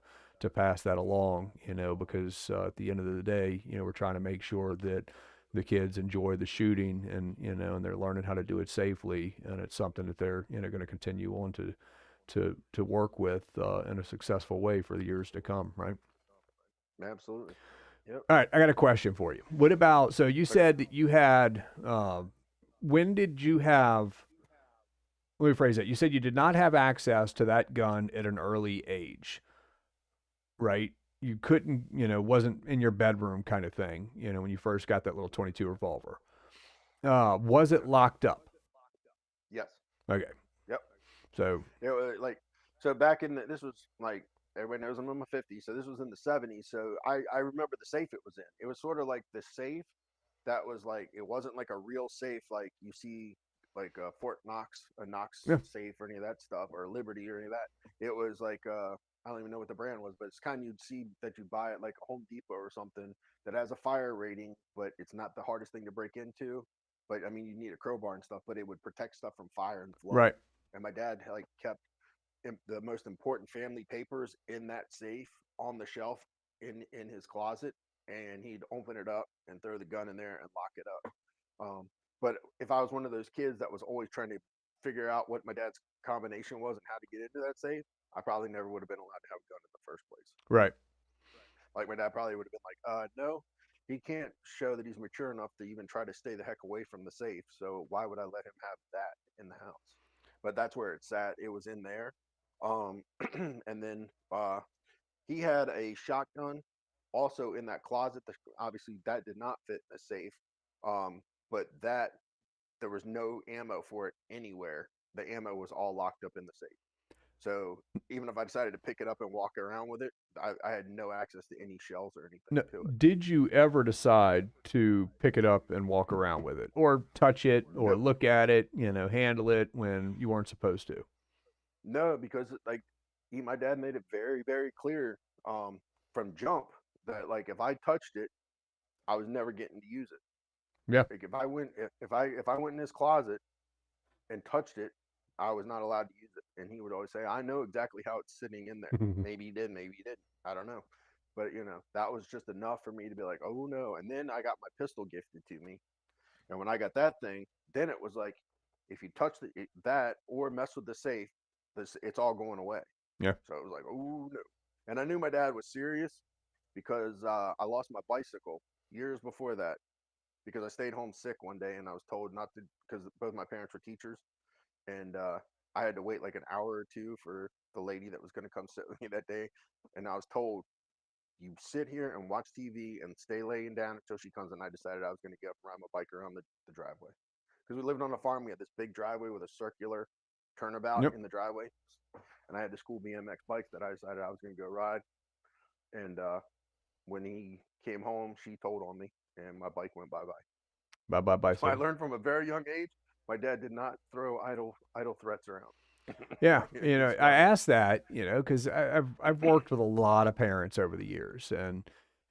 Speaker 1: pass that along, because at the end of the day, we're trying to make sure that the kids enjoy the shooting, and and they're learning how to do it safely, and it's something that they're going to continue on to work with in a successful way for the years to come, right?
Speaker 2: Absolutely. Yep.
Speaker 1: All right, I got a question for you. What about, so you
Speaker 2: Okay.
Speaker 1: said that you had, when did you have, let me phrase that. You said you did not have access to that gun at an early age, right? You couldn't, wasn't in your bedroom kind of thing, when you first got that little 22 revolver. Was it locked up?
Speaker 2: Yes.
Speaker 1: Okay.
Speaker 2: Yep.
Speaker 1: So,
Speaker 2: It was like, so back in this was like everybody knows I'm in my 50s, so this was in the 70s. So I remember the safe it was in. It was sort of like the safe that was like, it wasn't like a real safe like you see like Fort Knox, a Knox
Speaker 1: yeah,
Speaker 2: safe or any of that stuff, or Liberty or any of that. It was like I don't even know what the brand was, but it's kind you'd see that you buy at like a Home Depot or something that has a fire rating, but it's not the hardest thing to break into. But I mean, you need a crowbar and stuff, but it would protect stuff from fire and flood.
Speaker 1: right.
Speaker 2: And my dad like kept the most important family papers in that safe on the shelf in his closet, and he'd open it up and throw the gun in there and lock it up. But if I was one of those kids that was always trying to figure out what my dad's combination was and how to get into that safe, I probably never would have been allowed to have a gun in the first place.
Speaker 1: Right.
Speaker 2: Like my dad probably would have been like, no, he can't show that he's mature enough to even try to stay the heck away from the safe. So why would I let him have that in the house? But that's where it's at. It was in there. Um, and then he had a shotgun also in that closet. Obviously, that did not fit in the safe. But that there was no ammo for it anywhere. The ammo was all locked up in the safe. So even if I decided to pick it up and walk around with it, I had no access to any shells or anything
Speaker 1: No,
Speaker 2: to it.
Speaker 1: did you ever decide to pick it up and walk around with it, or touch it, or
Speaker 2: No,
Speaker 1: look at it, handle it when you weren't supposed to?
Speaker 2: no, because like my dad made it very, very clear from jump that like if I touched it, I was never getting to use it.
Speaker 1: Yeah.
Speaker 2: Like if I went in his closet and touched it, I was not allowed to use it. And he would always say, "I know exactly how it's sitting in there." Maybe he did, maybe he didn't. I don't know. But that was just enough for me to be like, "Oh no!" And then I got my pistol gifted to me, and when I got that thing, then it was like, if you touch that or mess with the safe, it's all going away.
Speaker 1: Yeah.
Speaker 2: So it was like, "Oh no!" And I knew my dad was serious because I lost my bicycle years before that because I stayed home sick one day and I was told not to because both my parents were teachers and I had to wait like an hour or two for the lady that was going to come sit with me that day. And I was told, you sit here and watch TV and stay laying down until she comes. And I decided I was going to get up and ride my bike around the driveway because we lived on a farm. We had this big driveway with a circular turnabout
Speaker 1: Yep.
Speaker 2: in the driveway. And I had the school BMX bikes that I decided I was going to go ride. And when he came home, she told on me and my bike went bye bye.
Speaker 1: Bye bye
Speaker 2: So I
Speaker 1: bicycle.
Speaker 2: learned from a very young age, my dad did not throw idle threats around.
Speaker 1: Yeah,
Speaker 2: He's
Speaker 1: I
Speaker 2: got me.
Speaker 1: asked that, because I've worked with a lot of parents over the years, and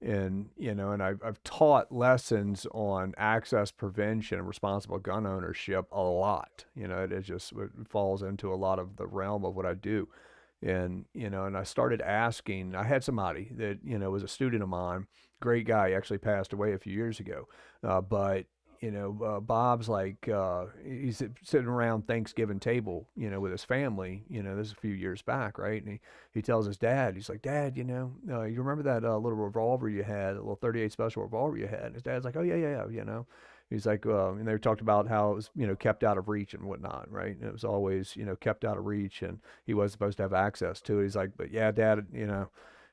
Speaker 1: I've taught lessons on access prevention and responsible gun ownership a lot. It falls into a lot of the realm of what I do, and I started asking. I had somebody that was a student of mine, great guy, actually passed away a few years ago, but Bob's like, he's sitting around Thanksgiving table, with his family, this is a few years back, right? And he tells his dad, he's like, Dad, you remember that little revolver you had, a little 38 special revolver you had? And his dad's like, oh, yeah, yeah, yeah. He's like, and they talked about how it was, kept out of reach and whatnot, right? And it was always, kept out of reach, and he was supposed to have access to it. He's like, but yeah, Dad,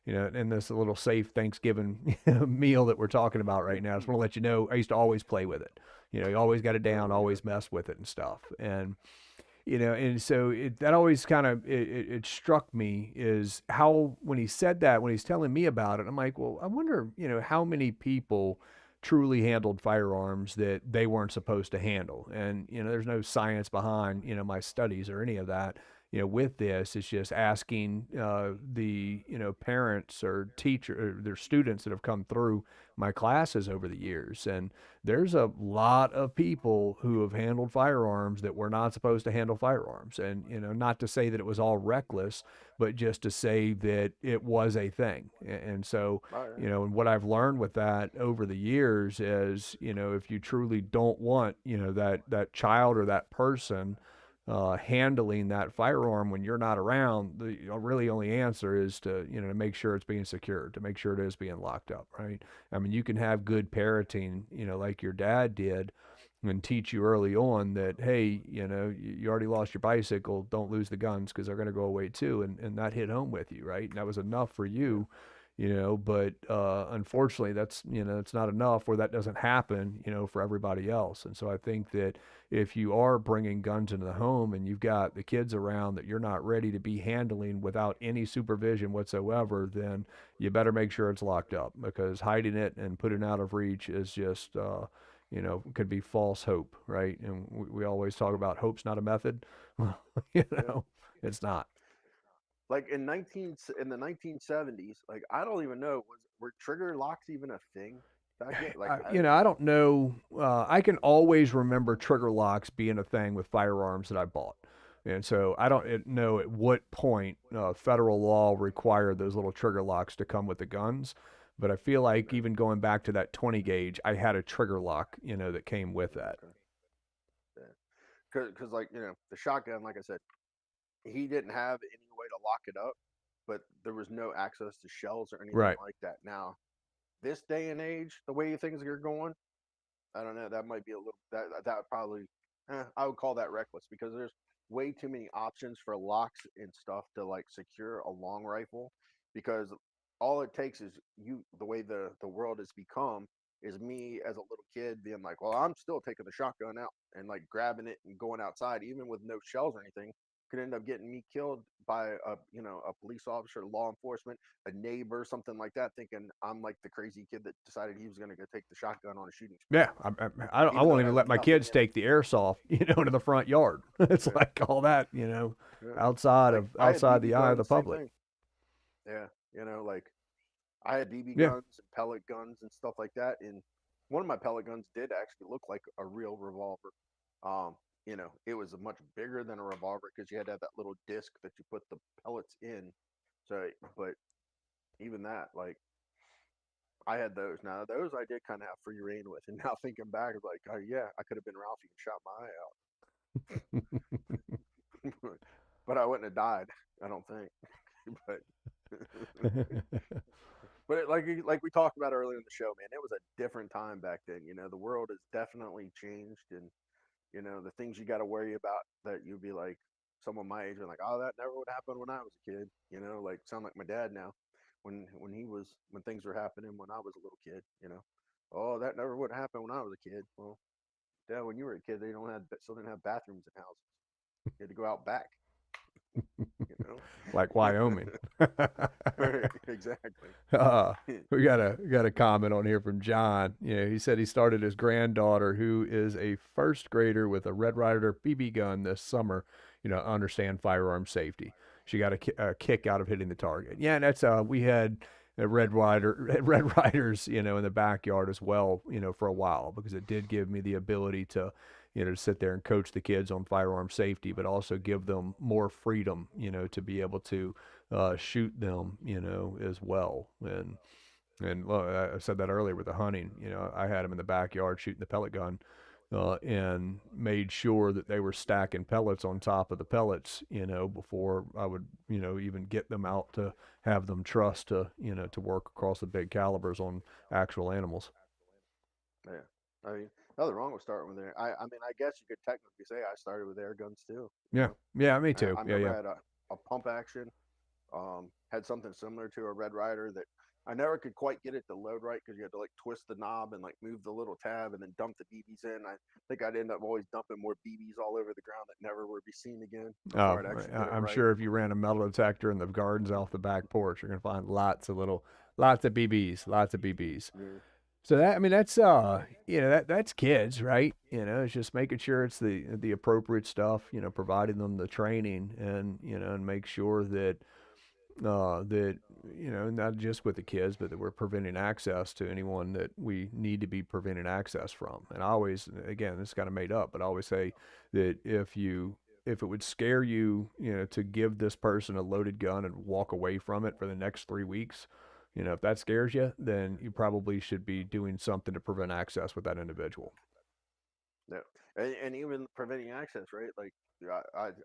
Speaker 1: in this little safe Thanksgiving meal that we're talking about right now. I just want to let you know, I used to always play with it. You always got it down,
Speaker 2: Oh yeah.
Speaker 1: always mess with it and stuff. And so that always kind of it struck me is how when he said that, when he's telling me about it, I'm like, well, I wonder, how many people truly handled firearms that they weren't supposed to handle. And there's no science behind my studies or any of that. With this, it's just asking the parents or teacher or their students that have come through my classes over the years, and there's a lot of people who have handled firearms that were not supposed to handle firearms. And, not to say that it was all reckless, but just to say that it was a thing. And so,
Speaker 2: Oh yeah.
Speaker 1: and what I've learned with that over the years is, if you truly don't want, that child or that person handling that firearm when you're not around, the really only answer is to to make sure it's being secured, to make sure it is being locked up, right? I mean, you can have good parenting, like your dad did, and teach you early on that, hey, you already lost your bicycle, don't lose the guns because they're going to go away too, and that hit home with you, right? And that was enough for
Speaker 2: Yeah.
Speaker 1: you, but unfortunately that's it's not enough, or that doesn't happen for everybody else. And so I think that if you are bringing guns into the home and you've got the kids around that you're not ready to be handling without any supervision whatsoever, then you better make sure it's locked up, because hiding it and putting it out of reach is just could be false hope, right? And we always talk about hope's not a method. Well,
Speaker 2: Yeah.
Speaker 1: it's not.
Speaker 2: Like in the 1970s, like I don't even know were trigger locks even a thing back then? Like
Speaker 1: I don't know. I can always remember trigger locks being a thing with firearms that I bought. And so I don't know at what point federal law required those little trigger locks to come with the guns. But I feel like even going back to that 20 gauge, I had a trigger lock, that came with that.
Speaker 2: okay. Yeah. Because like the shotgun, like I said, he didn't have any way to lock it up, but there was no access to shells or anything
Speaker 1: Right.
Speaker 2: like that. Now, this day and age, the way things are going, I don't know. That might be a little that would probably I would call that reckless because there's way too many options for locks and stuff to like secure a long rifle because all it takes is the way the world has become is me as a little kid being like, well, I'm still taking the shotgun out and like grabbing it and going outside even with no shells or anything could end up getting me killed by a police officer, law enforcement, a neighbor, something like that, thinking I'm like the crazy kid that decided he was going to go take the shotgun on a shooting spree.
Speaker 1: Yeah, I
Speaker 2: Even though
Speaker 1: won't
Speaker 2: it
Speaker 1: even
Speaker 2: has
Speaker 1: let my
Speaker 2: nothing
Speaker 1: kids
Speaker 2: in
Speaker 1: take the airsoft, into the front yard. It's
Speaker 2: yeah,
Speaker 1: like all that,
Speaker 2: yeah.
Speaker 1: outside
Speaker 2: Like
Speaker 1: of
Speaker 2: I had
Speaker 1: outside
Speaker 2: BB
Speaker 1: the eye of the
Speaker 2: guns, same
Speaker 1: public.
Speaker 2: thing. Yeah, like I had BB
Speaker 1: Yeah,
Speaker 2: guns and pellet guns and stuff like that. And one of my pellet guns did actually look like a real revolver. Um, it was much bigger than a revolver because you had to have that little disc that you put the pellets in. So, but even that, like, I had those. Now, those I did kind of have free reign with. And now thinking back, it's like, oh, yeah, I could have been Ralphie and shot my eye out. But I wouldn't have died, I don't think. but But like we talked about earlier in the show, man, it was a different time back then. The world has definitely changed, and the things you got to worry about that you'd be like, someone my age are like, oh, that never would happen when I was a kid. Like sound like my dad now, when things were happening when I was a little kid. Oh, that never would happen when I was a kid. Well, Dad, when you were a kid, still didn't have bathrooms in houses. You had to go out back.
Speaker 1: like Wyoming.
Speaker 2: Exactly.
Speaker 1: Uh, we got a comment on here from John. He said he started his granddaughter, who is a first grader, with a Red Ryder BB gun this summer. Understand firearm safety. She got a kick out of hitting the target. Yeah, and that's we had Red Riders, in the backyard as well, for a while, because it did give me the ability to, to sit there and coach the kids on firearm safety, but also give them more freedom, to be able to shoot them, as well. And well, I said that earlier with the hunting. I had them in the backyard shooting the pellet gun, and made sure that they were stacking pellets on top of the pellets, before I would, even get them out to have them trust to, to work across the big calibers on actual animals.
Speaker 2: Yeah. I mean, nothing wrong with starting with air. I mean, I guess you could technically say I started with air guns too.
Speaker 1: Yeah. Yeah. Me too.
Speaker 2: I
Speaker 1: Yeah.
Speaker 2: remember
Speaker 1: Yeah.
Speaker 2: I had a pump action, had something similar to a Red Ryder that I never could quite get it to load right because you had to like twist the knob and like move the little tab and then dump the BBs in. I think I'd end up always dumping more BBs all over the ground that never would be seen again before I'd actually get it
Speaker 1: I'm
Speaker 2: right.
Speaker 1: sure if you ran a metal detector in the gardens off the back porch, you're gonna find lots of BBs, lots of BBs.
Speaker 2: Yeah.
Speaker 1: So that, I mean, that's that's kids, right? It's just making sure it's the appropriate stuff, providing them the training, and and make sure that that not just with the kids, but that we're preventing access to anyone that we need to be preventing access from. And I always, again, this is kind of made up, but I always say that if it would scare you, to give this person a loaded gun and walk away from it for the next 3 weeks, if that scares you, then you probably should be doing something to prevent access with that individual.
Speaker 2: Yeah. And even preventing access, right? Like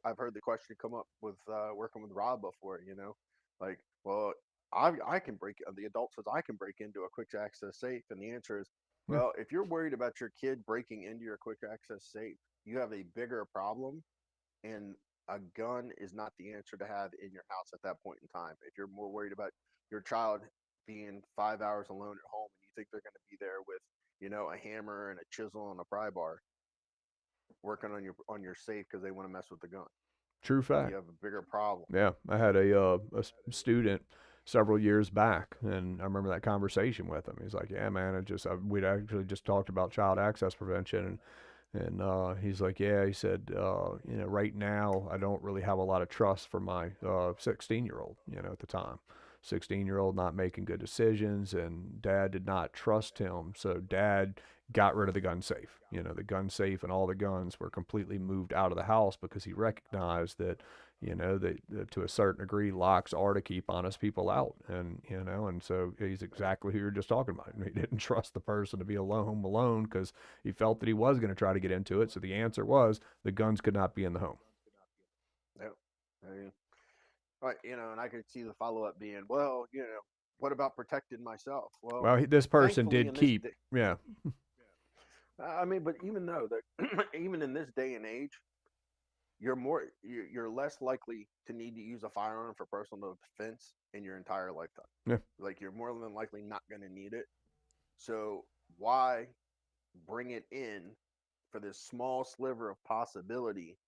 Speaker 2: I've heard the question come up with working with Rob before, like, well, I can the adult says I can break into a quick access safe. And the answer is,
Speaker 1: Yeah,
Speaker 2: well, if you're worried about your kid breaking into your quick access safe, you have a bigger problem, and a gun is not the answer to have in your house at that point in time. If you're more worried about your child being 5 hours alone at home and you think they're going to be there with, a hammer and a chisel and a pry bar working on your safe because they want to mess with the gun,
Speaker 1: true
Speaker 2: you
Speaker 1: fact.
Speaker 2: have a bigger problem.
Speaker 1: Yeah, I had a student several years back, and I remember that conversation with him. He's like, "Yeah, man, we'd actually just talked about child access prevention, and he's like, yeah, he said, right now I don't really have a lot of trust for my 16-year-old, at the time." 16-year-old not making good decisions, and dad did not trust him, so dad got rid of the gun safe. The gun safe and all the guns were completely moved out of the house because he recognized that, that to a certain degree, locks are to keep honest people out. And, and so he's exactly who you're just talking about. He didn't trust the person to be alone because he felt that he was going to try to get into it. So the answer was the guns could not be in the home.
Speaker 2: Yep. I mean, right, and I could see the follow up being, well, what about protecting myself? Well,
Speaker 1: Well, this person
Speaker 2: thankfully
Speaker 1: did
Speaker 2: in this
Speaker 1: keep,
Speaker 2: day,
Speaker 1: yeah,
Speaker 2: I mean, but even though that, even in this day and age, you're less likely to need to use a firearm for personal defense in your entire lifetime.
Speaker 1: yeah,
Speaker 2: Like you're more than likely not going to need it. So why bring it in for this small sliver of possibility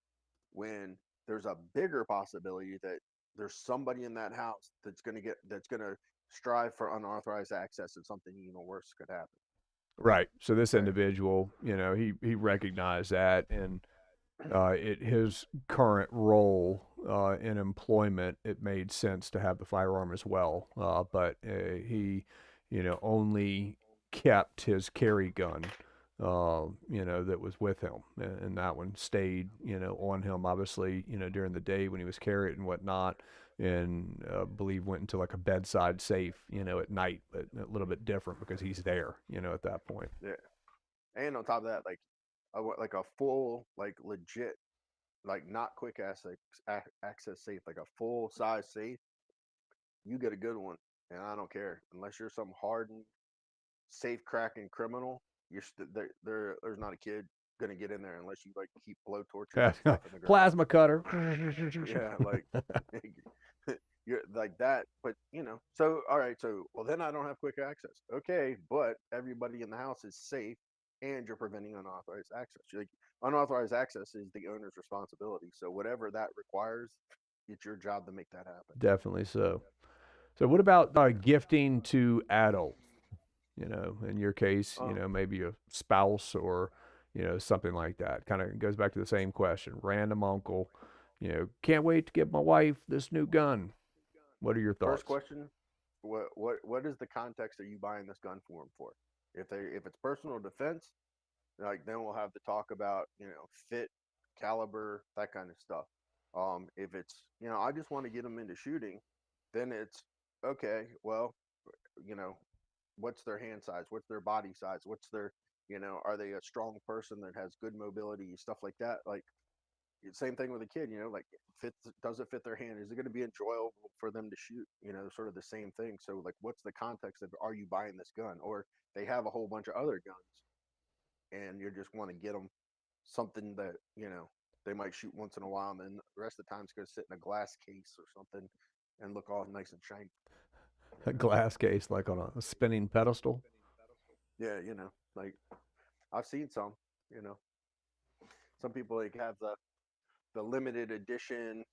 Speaker 2: when there's a bigger possibility that there's somebody in that house that's going to strive for unauthorized access, and something even worse could happen.
Speaker 1: Right. So this
Speaker 2: Okay.
Speaker 1: individual, he recognized that, and his current role in employment, it made sense to have the firearm as well. But he, only kept his carry gun, that was with him, and that one stayed, on him. Obviously, during the day when he was carrying it and whatnot, and believe went into like a bedside safe, at night, but a little bit different because he's there, at that point.
Speaker 2: Yeah. And on top of that, like a full, like legit, like not quick access safe, like a full size safe, you get a good one, and I don't care unless you're some hardened safe cracking criminal. There's not a kid gonna get in there unless you like keep blowtorches and stuff in the ground.
Speaker 1: Plasma cutter.
Speaker 2: Yeah, like you're like that. But so all right, so well then I don't have quick access. Okay, but everybody in the house is safe, and you're preventing unauthorized access. Like, unauthorized access is the owner's responsibility. So whatever that requires, it's your job to make that happen.
Speaker 1: Definitely so. So what about gifting to adults? In your case, maybe a spouse or, something like that. Kind of goes back to the same question. Random uncle, can't wait to get my wife this new gun. What are your
Speaker 2: First
Speaker 1: thoughts?
Speaker 2: question: what is the context are you buying this gun for them for? If it's personal defense, like then we'll have to talk about fit, caliber, that kind of stuff. If it's I just want to get them into shooting, then it's okay. Well, you know what's their hand size, what's their body size, what's their are they a strong person that has good mobility, stuff like that. Like, same thing with a kid, like, does it fit their hand, is it going to be enjoyable for them to shoot, sort of the same thing. So like, what's the context of, are you buying this gun, or they have a whole bunch of other guns and you just want to get them something that they might shoot once in a while, and then the rest of the time it's going to sit in a glass case or something and look all nice and shiny.
Speaker 1: A glass case, like on a spinning pedestal.
Speaker 2: Yeah, like, I've seen you know some people like have the limited edition,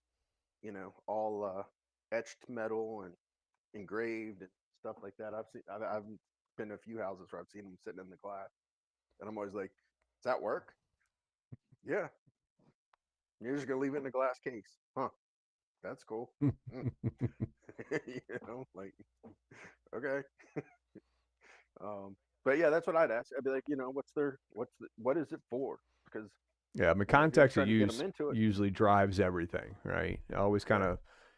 Speaker 2: all etched metal and engraved and stuff like that. I've been to a few houses where I've seen them sitting in the glass, and I'm always like, does that work? Yeah. You're just gonna leave it in a glass case, huh? That's cool. Mm. Like, okay. But yeah, that's what I'd ask. I'd be like, what is it for? Because
Speaker 1: Yeah, I mean,
Speaker 2: if you're just
Speaker 1: context of
Speaker 2: trying to get
Speaker 1: use
Speaker 2: them into it,
Speaker 1: usually drives everything, right? I always kind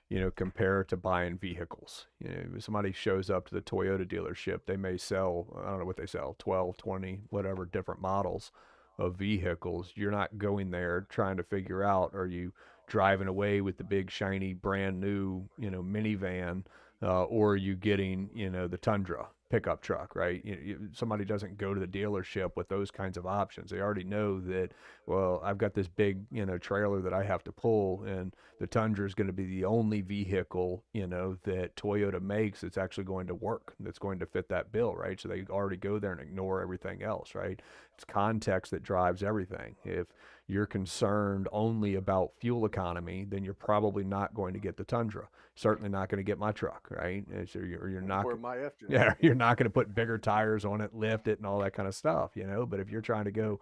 Speaker 2: yeah,
Speaker 1: of, compare it to buying vehicles. If somebody shows up to the Toyota dealership, they may sell, I don't know what they sell, 12, 20, whatever different models of vehicles. You're not going there trying to figure out, are you driving away with the big, shiny, brand new, minivan, or are you getting, the Tundra pickup truck, right? Somebody doesn't go to the dealership with those kinds of options. They already know that, well, I've got this big, trailer that I have to pull, and the Tundra is going to be the only vehicle, that Toyota makes that's actually going to work, that's going to fit that bill, right? So they already go there and ignore everything else, right? It's context that drives everything. If you're concerned only about fuel economy, then you're probably not going to get the Tundra. Certainly not going to get my truck, right? So you're not,
Speaker 2: or my F
Speaker 1: yeah, you're not going to put bigger tires on it, lift it, and all that kind of stuff, But if you're trying to go,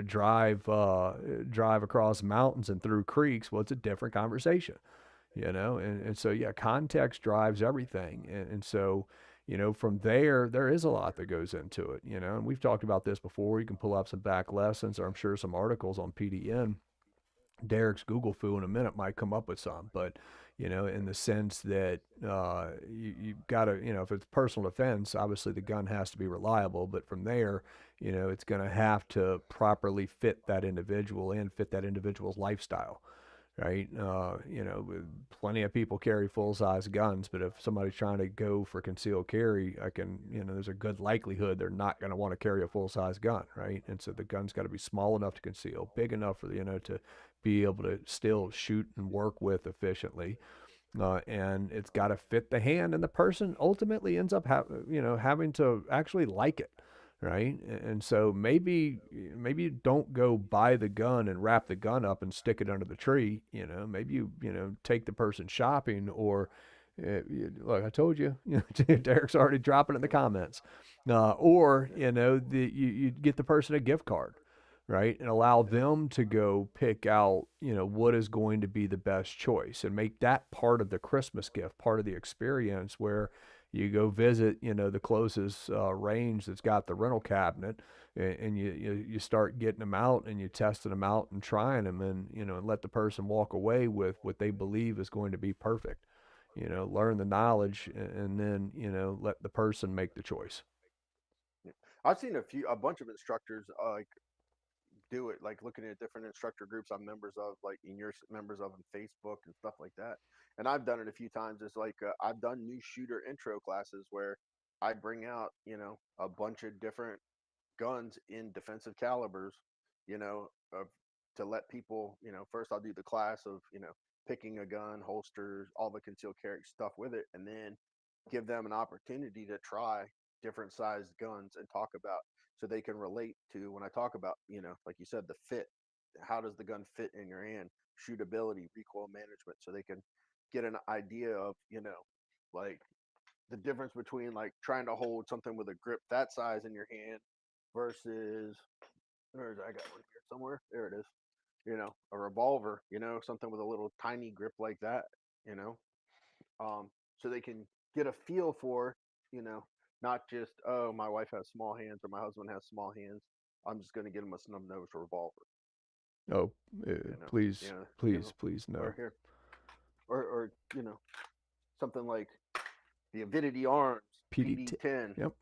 Speaker 1: drive across mountains and through creeks, well, it's a different conversation, And so yeah, context drives everything, and so from there is a lot that goes into it, And we've talked about this before. You can pull up some back lessons, or I'm sure some articles on PDN. Deryck's Google foo in a minute might come up with some, but in the sense that you've got to, if it's personal defense, obviously the gun has to be reliable, but from there, it's going to have to properly fit that individual and fit that individual's lifestyle, right? Plenty of people carry full-size guns, but if somebody's trying to go for concealed carry, there's a good likelihood they're not going to want to carry a full-size gun, right? And so the gun's got to be small enough to conceal, big enough for, to be able to still shoot and work with efficiently. And it's got to fit the hand, and the person ultimately ends up having to actually like it, right? And so maybe you don't go buy the gun and wrap the gun up and stick it under the tree. Maybe you take the person shopping, or look, I told you, Derek's already dropping it in the comments, or you get the person a gift card, right, and allow them to go pick out what is going to be the best choice, and make that part of the Christmas gift, part of the experience, where you go visit, the closest range that's got the rental cabinet, and you start getting them out, and you testing them out and trying them, and let the person walk away with what they believe is going to be perfect. Learn the knowledge, and then let the person make the choice.
Speaker 2: Yeah. I've seen a bunch of instructors like do it, like looking at different instructor groups I'm members of, like and you're members of on Facebook and stuff like that. And I've done it a few times. It's like I've done new shooter intro classes where I bring out, a bunch of different guns in defensive calibers, you know, of, to let people, first I'll do the class of, picking a gun, holsters, all the concealed carry stuff with it, and then give them an opportunity to try different sized guns and talk about, so they can relate to when I talk about, like you said, the fit. How does the gun fit in your hand? Shootability, recoil management, so they can get an idea of, like the difference between like trying to hold something with a grip that size in your hand versus, I got one here somewhere. There it is. A revolver, something with a little tiny grip like that, you know, so they can get a feel for, you know, not just, oh, my wife has small hands or my husband has small hands. I'm just going to get them a snub nose revolver,
Speaker 1: Oh,
Speaker 2: you know,
Speaker 1: please, please,
Speaker 2: or
Speaker 1: no.
Speaker 2: here, or, something like the Avidity Arms
Speaker 1: PD.
Speaker 2: PD10
Speaker 1: Yep.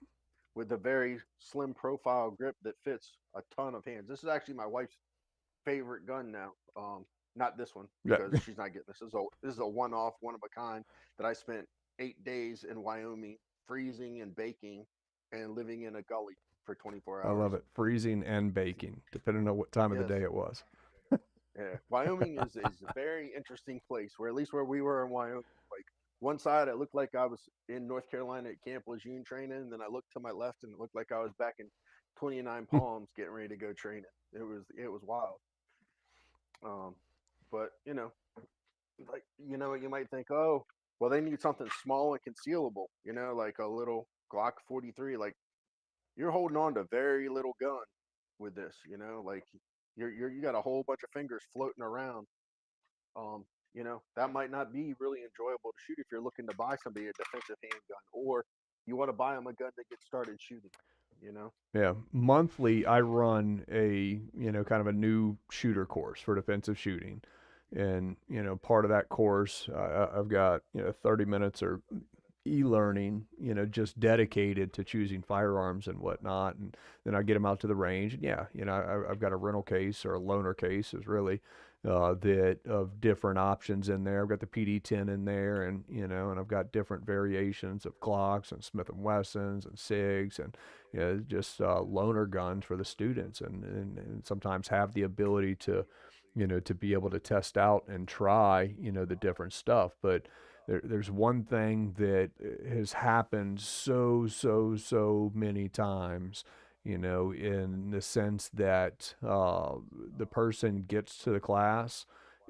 Speaker 2: with a very slim profile grip that fits a ton of hands. This is actually my wife's favorite gun now. Not this one
Speaker 1: Yeah.
Speaker 2: because she's not getting this. This is a one-off, one of a kind that I spent 8 days in Wyoming freezing and baking and living in a gully for 24
Speaker 1: I
Speaker 2: hours.
Speaker 1: love it. Freezing and baking, depending on what time of the
Speaker 2: Yes,
Speaker 1: day it was.
Speaker 2: yeah. Wyoming is a very interesting place. Where at least where we were in Wyoming, like one side it looked like I was in North Carolina at Camp Lejeune training, and then I looked to my left and it looked like I was back in 29 Palms getting ready to go training. It was wild. Um, but like you might think, oh, well, they need something small and concealable, like a little Glock 43. Like you're holding on to very little gun with this, like you got a whole bunch of fingers floating around. Um, that might not be really enjoyable to shoot if you're looking to buy somebody a defensive handgun, or you want to buy them a gun to get started shooting. You know.
Speaker 1: Yeah, monthly I run a, kind of a new shooter course for defensive shooting. And, part of that course, I've got, 30 minutes or e-learning, just dedicated to choosing firearms and whatnot. And then I get them out to the range. And yeah, I've got a rental case, or a loaner case is really, that of different options in there. I've got the PD10 in there, and, and I've got different variations of Glocks and Smith and Wessons and SIGs, and, just loaner guns for the students, and sometimes have the ability to, to be able to test out and try, the different stuff. But there's one thing that has happened so many times, in the sense that the person gets to the class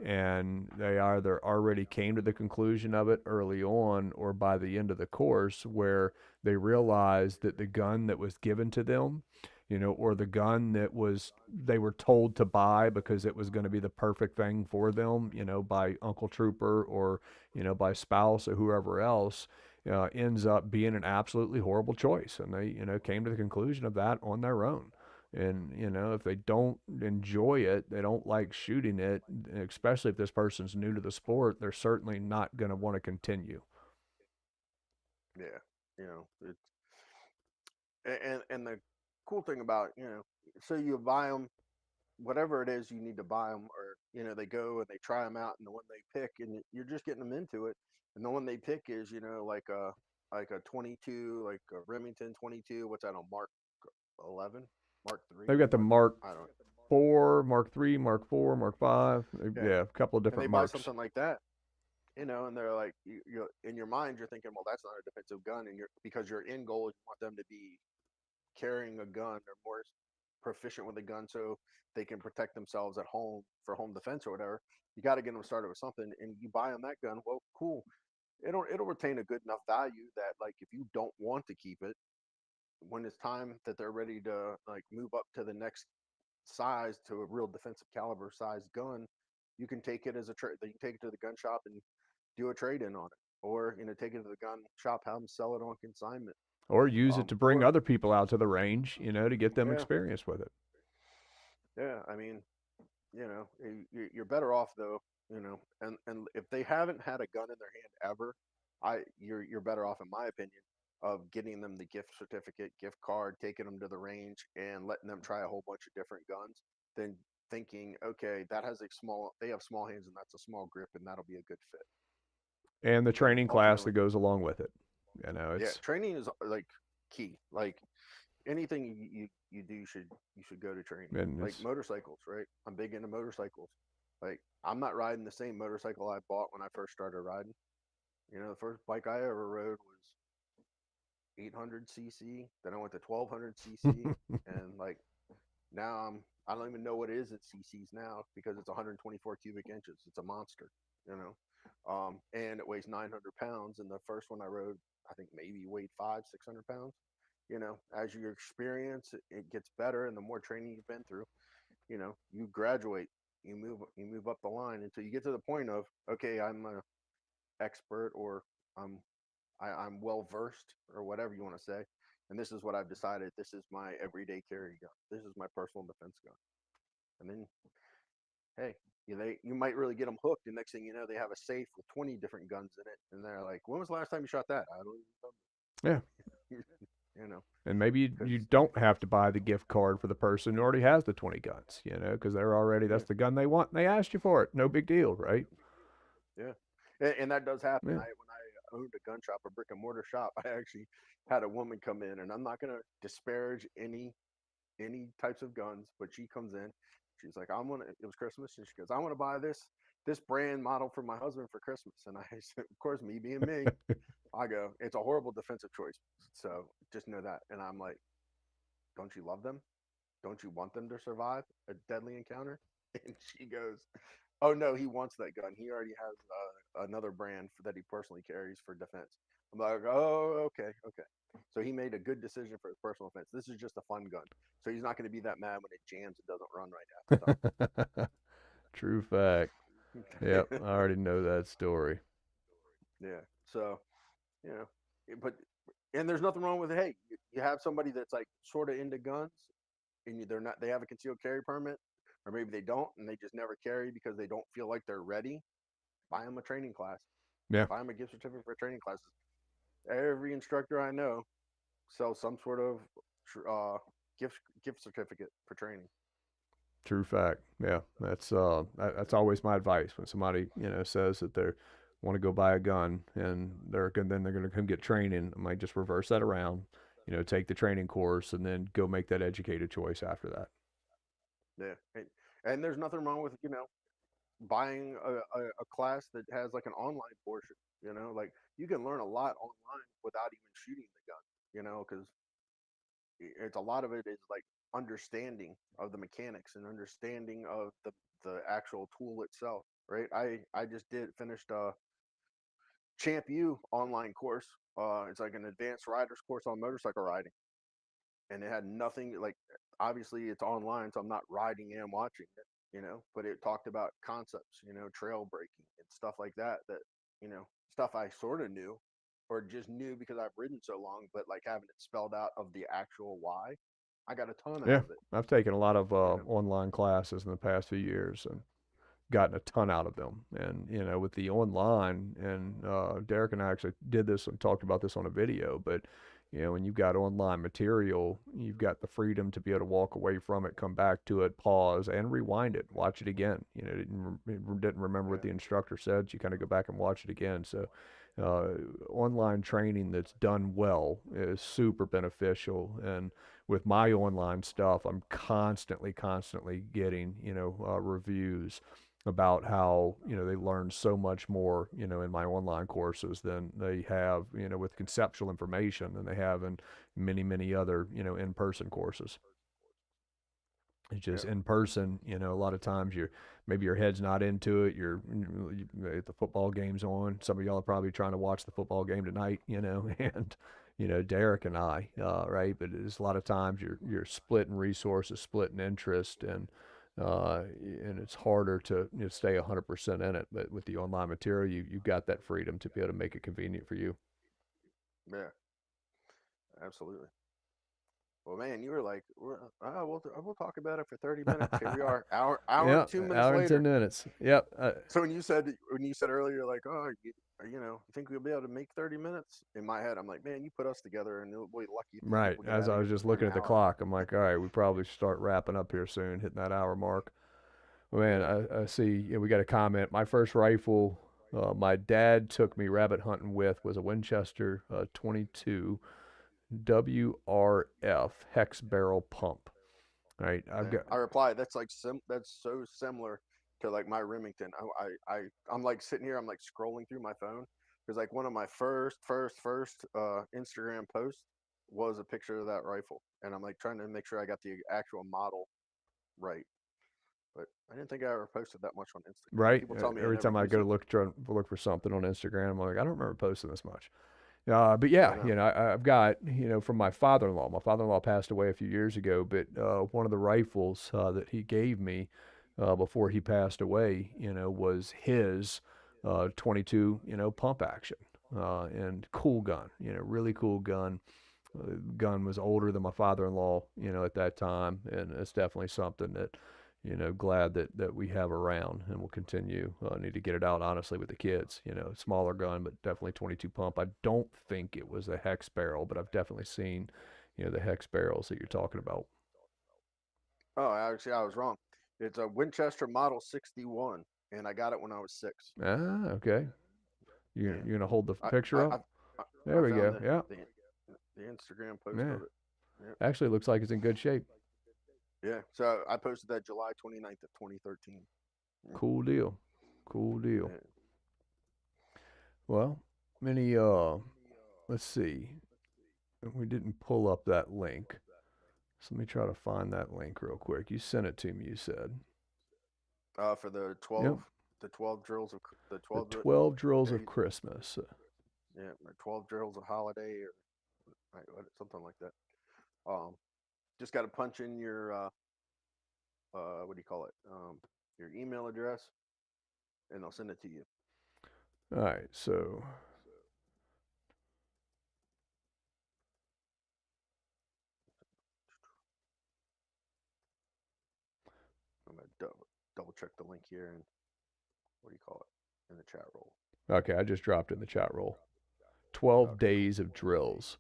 Speaker 1: and they either already came to the conclusion of it early on, or by the end of the course, where they realize that the gun that was given to them, or the gun that they were told to buy because it was going to be the perfect thing for them, by Uncle Trooper, or, by spouse or whoever else, ends up being an absolutely horrible choice. And they, came to the conclusion of that on their own. And, if they don't enjoy it, they don't like shooting it, especially if this person's new to the sport, they're certainly not going to want to continue.
Speaker 2: Yeah. It's and the cool thing about, so you buy them, whatever it is you need to buy them, or they go and they try them out, and the one they pick, and you're just getting them into it, and the one they pick is, like a 22, like a Remington 22. What's that, on Mark 11, Mark 3,
Speaker 1: They've got the
Speaker 2: Mark,
Speaker 1: Mark
Speaker 2: I don't know.
Speaker 1: 4, Mark 3, Mark 4, Mark 5.
Speaker 2: Yeah,
Speaker 1: Yeah, a couple of
Speaker 2: and they
Speaker 1: different
Speaker 2: buy
Speaker 1: marks.
Speaker 2: something like that, and they're like, you in your mind you're thinking, well, that's not a defensive gun, and you're, because your end goal is you want them to be carrying a gun. They're more proficient with a gun, so they can protect themselves at home for home defense or whatever. You got to get them started with something, and you buy them that gun. Well, cool. It'll retain a good enough value that, like, if you don't want to keep it, when it's time that they're ready to like move up to the next size, to a real defensive caliber size gun, you can take it as a trade. You can take it to the gun shop and do a trade in on it, or take it to the gun shop, have them sell it on consignment.
Speaker 1: Or use it to bring
Speaker 2: Or
Speaker 1: other people out to the range, to get them
Speaker 2: yeah,
Speaker 1: experience with it.
Speaker 2: yeah. I mean, you're better off though, and if they haven't had a gun in their hand ever, you're better off, in my opinion, of getting them the gift certificate, gift card, taking them to the range and letting them try a whole bunch of different guns, than thinking, okay, they have small hands and that's a small grip and that'll be a good fit.
Speaker 1: And the training class
Speaker 2: Ultimately,
Speaker 1: that goes along with it.
Speaker 2: yeah,
Speaker 1: It's
Speaker 2: training is like key. Like anything you do, you should go to training.
Speaker 1: and
Speaker 2: Like
Speaker 1: it's
Speaker 2: motorcycles, right? I'm big into motorcycles. Like, I'm not riding the same motorcycle I bought when I first started riding. The first bike I ever rode was 800 cc. Then I went to 1200 cc, and like now I don't even know what it is in cc's now, because it's 124 cubic inches. It's a monster, and it weighs 900 pounds. And the first one I rode, I think maybe weighed 600 pounds. As your experience, it gets better, and the more training you've been through, you graduate, you move up the line until you get to the point of, okay, I'm an expert, or I'm I'm well versed, or whatever you want to say, and this is what I've decided. This is my everyday carry gun. This is my personal defense gun. And then, hey, you might really get them hooked, and next thing you know, they have a safe with 20 different guns in it, and they're like, "When was the last time you shot that?" I don't
Speaker 1: yeah.
Speaker 2: even know.
Speaker 1: And maybe you
Speaker 2: Because
Speaker 1: don't have to buy the gift card for the person who already has the 20 guns, because they're already,
Speaker 2: yeah,
Speaker 1: that's the gun they want and they asked you for it. No big deal, right?
Speaker 2: yeah, and that does happen.
Speaker 1: Yeah.
Speaker 2: When I owned a gun shop, a brick and mortar shop, I actually had a woman come in, and I'm not gonna disparage any types of guns, but she comes in, she's like, it was Christmas, and she goes, "I want to buy this brand model for my husband for Christmas." And I said, of course, me being me, I go, "It's a horrible defensive choice, so just know that." And I'm like, "Don't you love them? Don't you want them to survive a deadly encounter?" And she goes, "Oh no, he wants that gun. He already has another brand that he personally carries for defense." I'm like, "Oh, okay, okay." So he made a good decision for his personal defense. This is just a fun gun, so he's not going to be that mad when it jams and doesn't run right half the
Speaker 1: True fact. Yep,
Speaker 2: time.
Speaker 1: I already know that story.
Speaker 2: Yeah. So, you know, but and there's nothing wrong with it. Hey, you have somebody that's like sort of into guns, and they're not. They have a concealed carry permit, or maybe they don't, and they just never carry because they don't feel like they're ready. Buy them a training class.
Speaker 1: Yeah,
Speaker 2: Buy them a gift certificate for training classes. Every instructor I know sells some sort of uh, gift certificate for training.
Speaker 1: true fact. Yeah, that's always my advice when somebody says that they want to go buy a gun and then they're gonna come get training. I might just reverse that around. Take the training course and then go make that educated choice after that.
Speaker 2: Yeah, and there's nothing wrong with buying a class that has like an online portion. Like, you can learn a lot online without even shooting the gun. Because it's a lot of it is like understanding of the mechanics and understanding of the actual tool itself. Right. I just did finished a Champ U online course. It's like an advanced riders course on motorcycle riding, and it had nothing like, obviously it's online, so I'm not riding and watching it, but it talked about concepts, trail braking and stuff like that, stuff I sort of knew, or just knew because I've ridden so long, but like having it spelled out of the actual why, I got a ton out
Speaker 1: Yeah,
Speaker 2: of it,
Speaker 1: I've taken a lot of
Speaker 2: you know.
Speaker 1: online classes in the past few years and gotten a ton out of them. And with the online, and Deryck and I actually did this and talked about this on a video. But when you've got online material, you've got the freedom to be able to walk away from it, come back to it, pause, and rewind it, watch it again. Didn't remember what
Speaker 2: Yeah,
Speaker 1: the instructor said, so you kind of go back and watch it again. So uh, online training that's done well is super beneficial. And with my online stuff, I'm constantly getting reviews about how, they learn so much more, in my online courses than they have, with conceptual information than they have in many, many other, in-person courses. It's
Speaker 2: Yeah.
Speaker 1: just in person, a lot of times maybe your head's not into it. If the football game's on, some of y'all are probably trying to watch the football game tonight, and Deryck and I, right? But it's a lot of times you're splitting resources, splitting interest, and it's harder to stay 100% in it. But with the online material, you've got that freedom to be able to make it convenient for you.
Speaker 2: Yeah. Absolutely. Well, man, you were like, we'll talk about it for 30 minutes. Here we are, hour and
Speaker 1: Yeah,
Speaker 2: 2 minutes
Speaker 1: hour and
Speaker 2: later.
Speaker 1: 10 minutes. Yep.
Speaker 2: So when you said earlier, like, oh, you think we'll be able to make 30 minutes? In my head, I'm like, man, you put us together, and we'll be lucky if these
Speaker 1: Right.
Speaker 2: people get
Speaker 1: As
Speaker 2: out of
Speaker 1: I
Speaker 2: here
Speaker 1: was just
Speaker 2: before an
Speaker 1: looking at the
Speaker 2: hour.
Speaker 1: clock, I'm like, all right, we probably should start wrapping up here soon, hitting that hour mark. Well, man,
Speaker 2: Yeah.
Speaker 1: I see, we got a comment. My first rifle, my dad took me rabbit hunting with was a Winchester 22 WRF hex barrel pump. All right. I've
Speaker 2: Yeah.
Speaker 1: got,
Speaker 2: I replied, that's like that's so similar to like my Remington. I'm like sitting here, I'm like scrolling through my phone because like one of my first Instagram posts was a picture of that rifle, and I'm like trying to make sure I got the actual model right. But I didn't think I ever posted that much on Instagram.
Speaker 1: right.
Speaker 2: People tell me I
Speaker 1: Every
Speaker 2: never
Speaker 1: time I
Speaker 2: use
Speaker 1: go to
Speaker 2: it.
Speaker 1: try to look for something on Instagram, I'm like, I don't remember posting this much. But
Speaker 2: I
Speaker 1: yeah,
Speaker 2: know.
Speaker 1: I've got, from my father-in-law. My father-in-law passed away a few years ago, but one of the rifles that he gave me before he passed away, was his 22, pump action, and cool gun, really cool gun. The gun was older than my father-in-law, at that time, and it's definitely something that, glad that we have around and will continue. Need to get it out, honestly, with the kids. Smaller gun, but definitely 22 pump. I don't think it was a hex barrel, but I've definitely seen, the hex barrels that you're talking about.
Speaker 2: Oh, actually, I was wrong. It's a Winchester Model 61, and I got it when I was 6.
Speaker 1: Ah, okay.
Speaker 2: Yeah,
Speaker 1: You're gonna hold the
Speaker 2: I
Speaker 1: picture
Speaker 2: I
Speaker 1: up.
Speaker 2: I,
Speaker 1: There
Speaker 2: I
Speaker 1: we
Speaker 2: found
Speaker 1: go. Yeah,
Speaker 2: the Instagram post
Speaker 1: yeah.
Speaker 2: of it. Yeah,
Speaker 1: Actually, it looks like it's in good shape.
Speaker 2: yeah. So I posted that July 29th of 2013. Yeah,
Speaker 1: Cool deal. Cool deal.
Speaker 2: yeah.
Speaker 1: Well, many let's see. We didn't pull up that link. So let me try to find that link real quick. You sent it to me, you said.
Speaker 2: For
Speaker 1: Yep.
Speaker 2: the 12 drills of the
Speaker 1: The
Speaker 2: 12
Speaker 1: 12 drills of
Speaker 2: days.
Speaker 1: Christmas.
Speaker 2: Yeah, or 12 drills of holiday, or something like that. Um, just got to punch in your what do you call it? Your email address, and they'll send it to you.
Speaker 1: All right, so
Speaker 2: I'm gonna double check the link here, and what do you call it in the chat roll?
Speaker 1: okay, I just dropped it in the chat roll. 12
Speaker 2: Okay, cool.
Speaker 1: days of drills.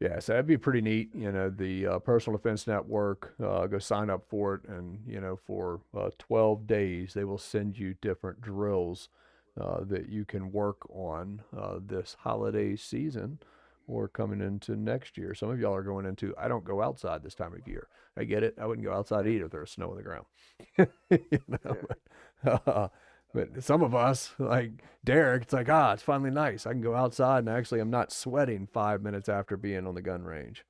Speaker 1: Yeah, so that'd be pretty neat. The Personal Defense Network, go sign up for it. And, for 12 days, they will send you different drills that you can work on this holiday season or coming into next year. Some of y'all are going into, I don't go outside this time of year. I get it. I wouldn't go outside
Speaker 2: Yeah,
Speaker 1: either if there was snow on the ground.
Speaker 2: yeah,
Speaker 1: But some of us, like Deryck, it's like, it's finally nice. I can go outside and actually I'm not sweating 5 minutes after being on the gun range.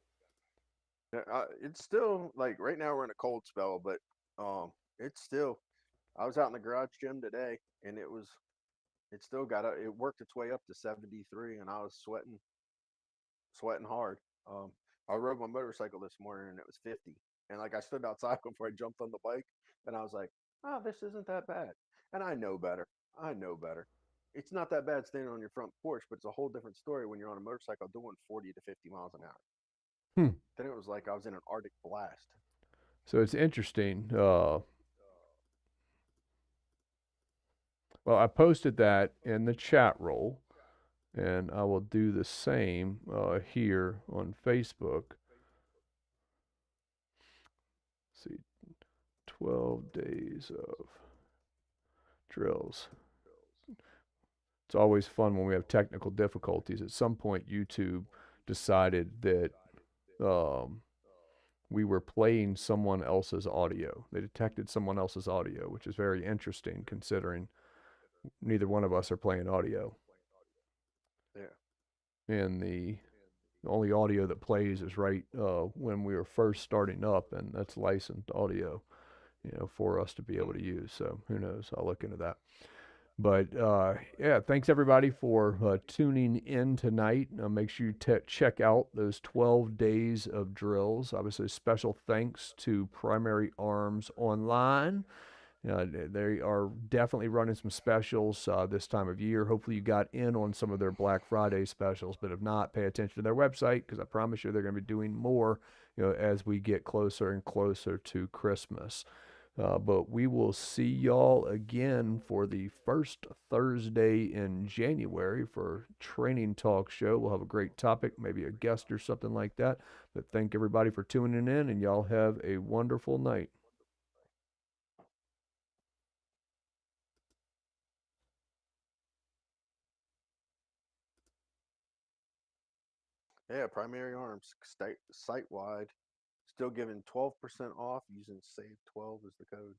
Speaker 2: yeah. It's still like right now we're in a cold spell, but it's still. I was out in the garage gym today, and it still it worked its way up to 73, and I was sweating hard. Um, I rode my motorcycle this morning, and it was 50, and like I stood outside before I jumped on the bike, and I was like, oh, this isn't that bad, and I know better. I know better. It's not that bad standing on your front porch, but it's a whole different story when you're on a motorcycle doing 40 to 50 miles an hour.
Speaker 1: Hmm.
Speaker 2: Then it was like I was in an Arctic blast.
Speaker 1: So it's interesting. Well, I posted that in the chat roll, and I will do the same here on Facebook. Let's see, 12 days of drills. It's always fun when we have technical difficulties. At some point, YouTube decided that um, we were playing someone else's audio. They detected someone else's audio, which is very interesting considering neither one of us are playing audio.
Speaker 2: Yeah.
Speaker 1: And the only audio that plays is right when we were first starting up, and that's licensed audio, for us to be able to use. So who knows? I'll look into that. But yeah, thanks everybody for tuning in tonight. Make sure you check out those 12 days of drills. Obviously, special thanks to Primary Arms Online. They are definitely running some specials this time of year. Hopefully, you got in on some of their Black Friday specials, but if not, pay attention to their website because I promise you they're going to be doing more, as we get closer and closer to Christmas. But we will see y'all again for the first Thursday in January for Training Talk Show. We'll have a great topic, maybe a guest or something like that. But thank everybody for tuning in, and y'all have a wonderful night.
Speaker 2: Yeah, Primary Arms, site wide, still giving 12% off using Save 12 as the code.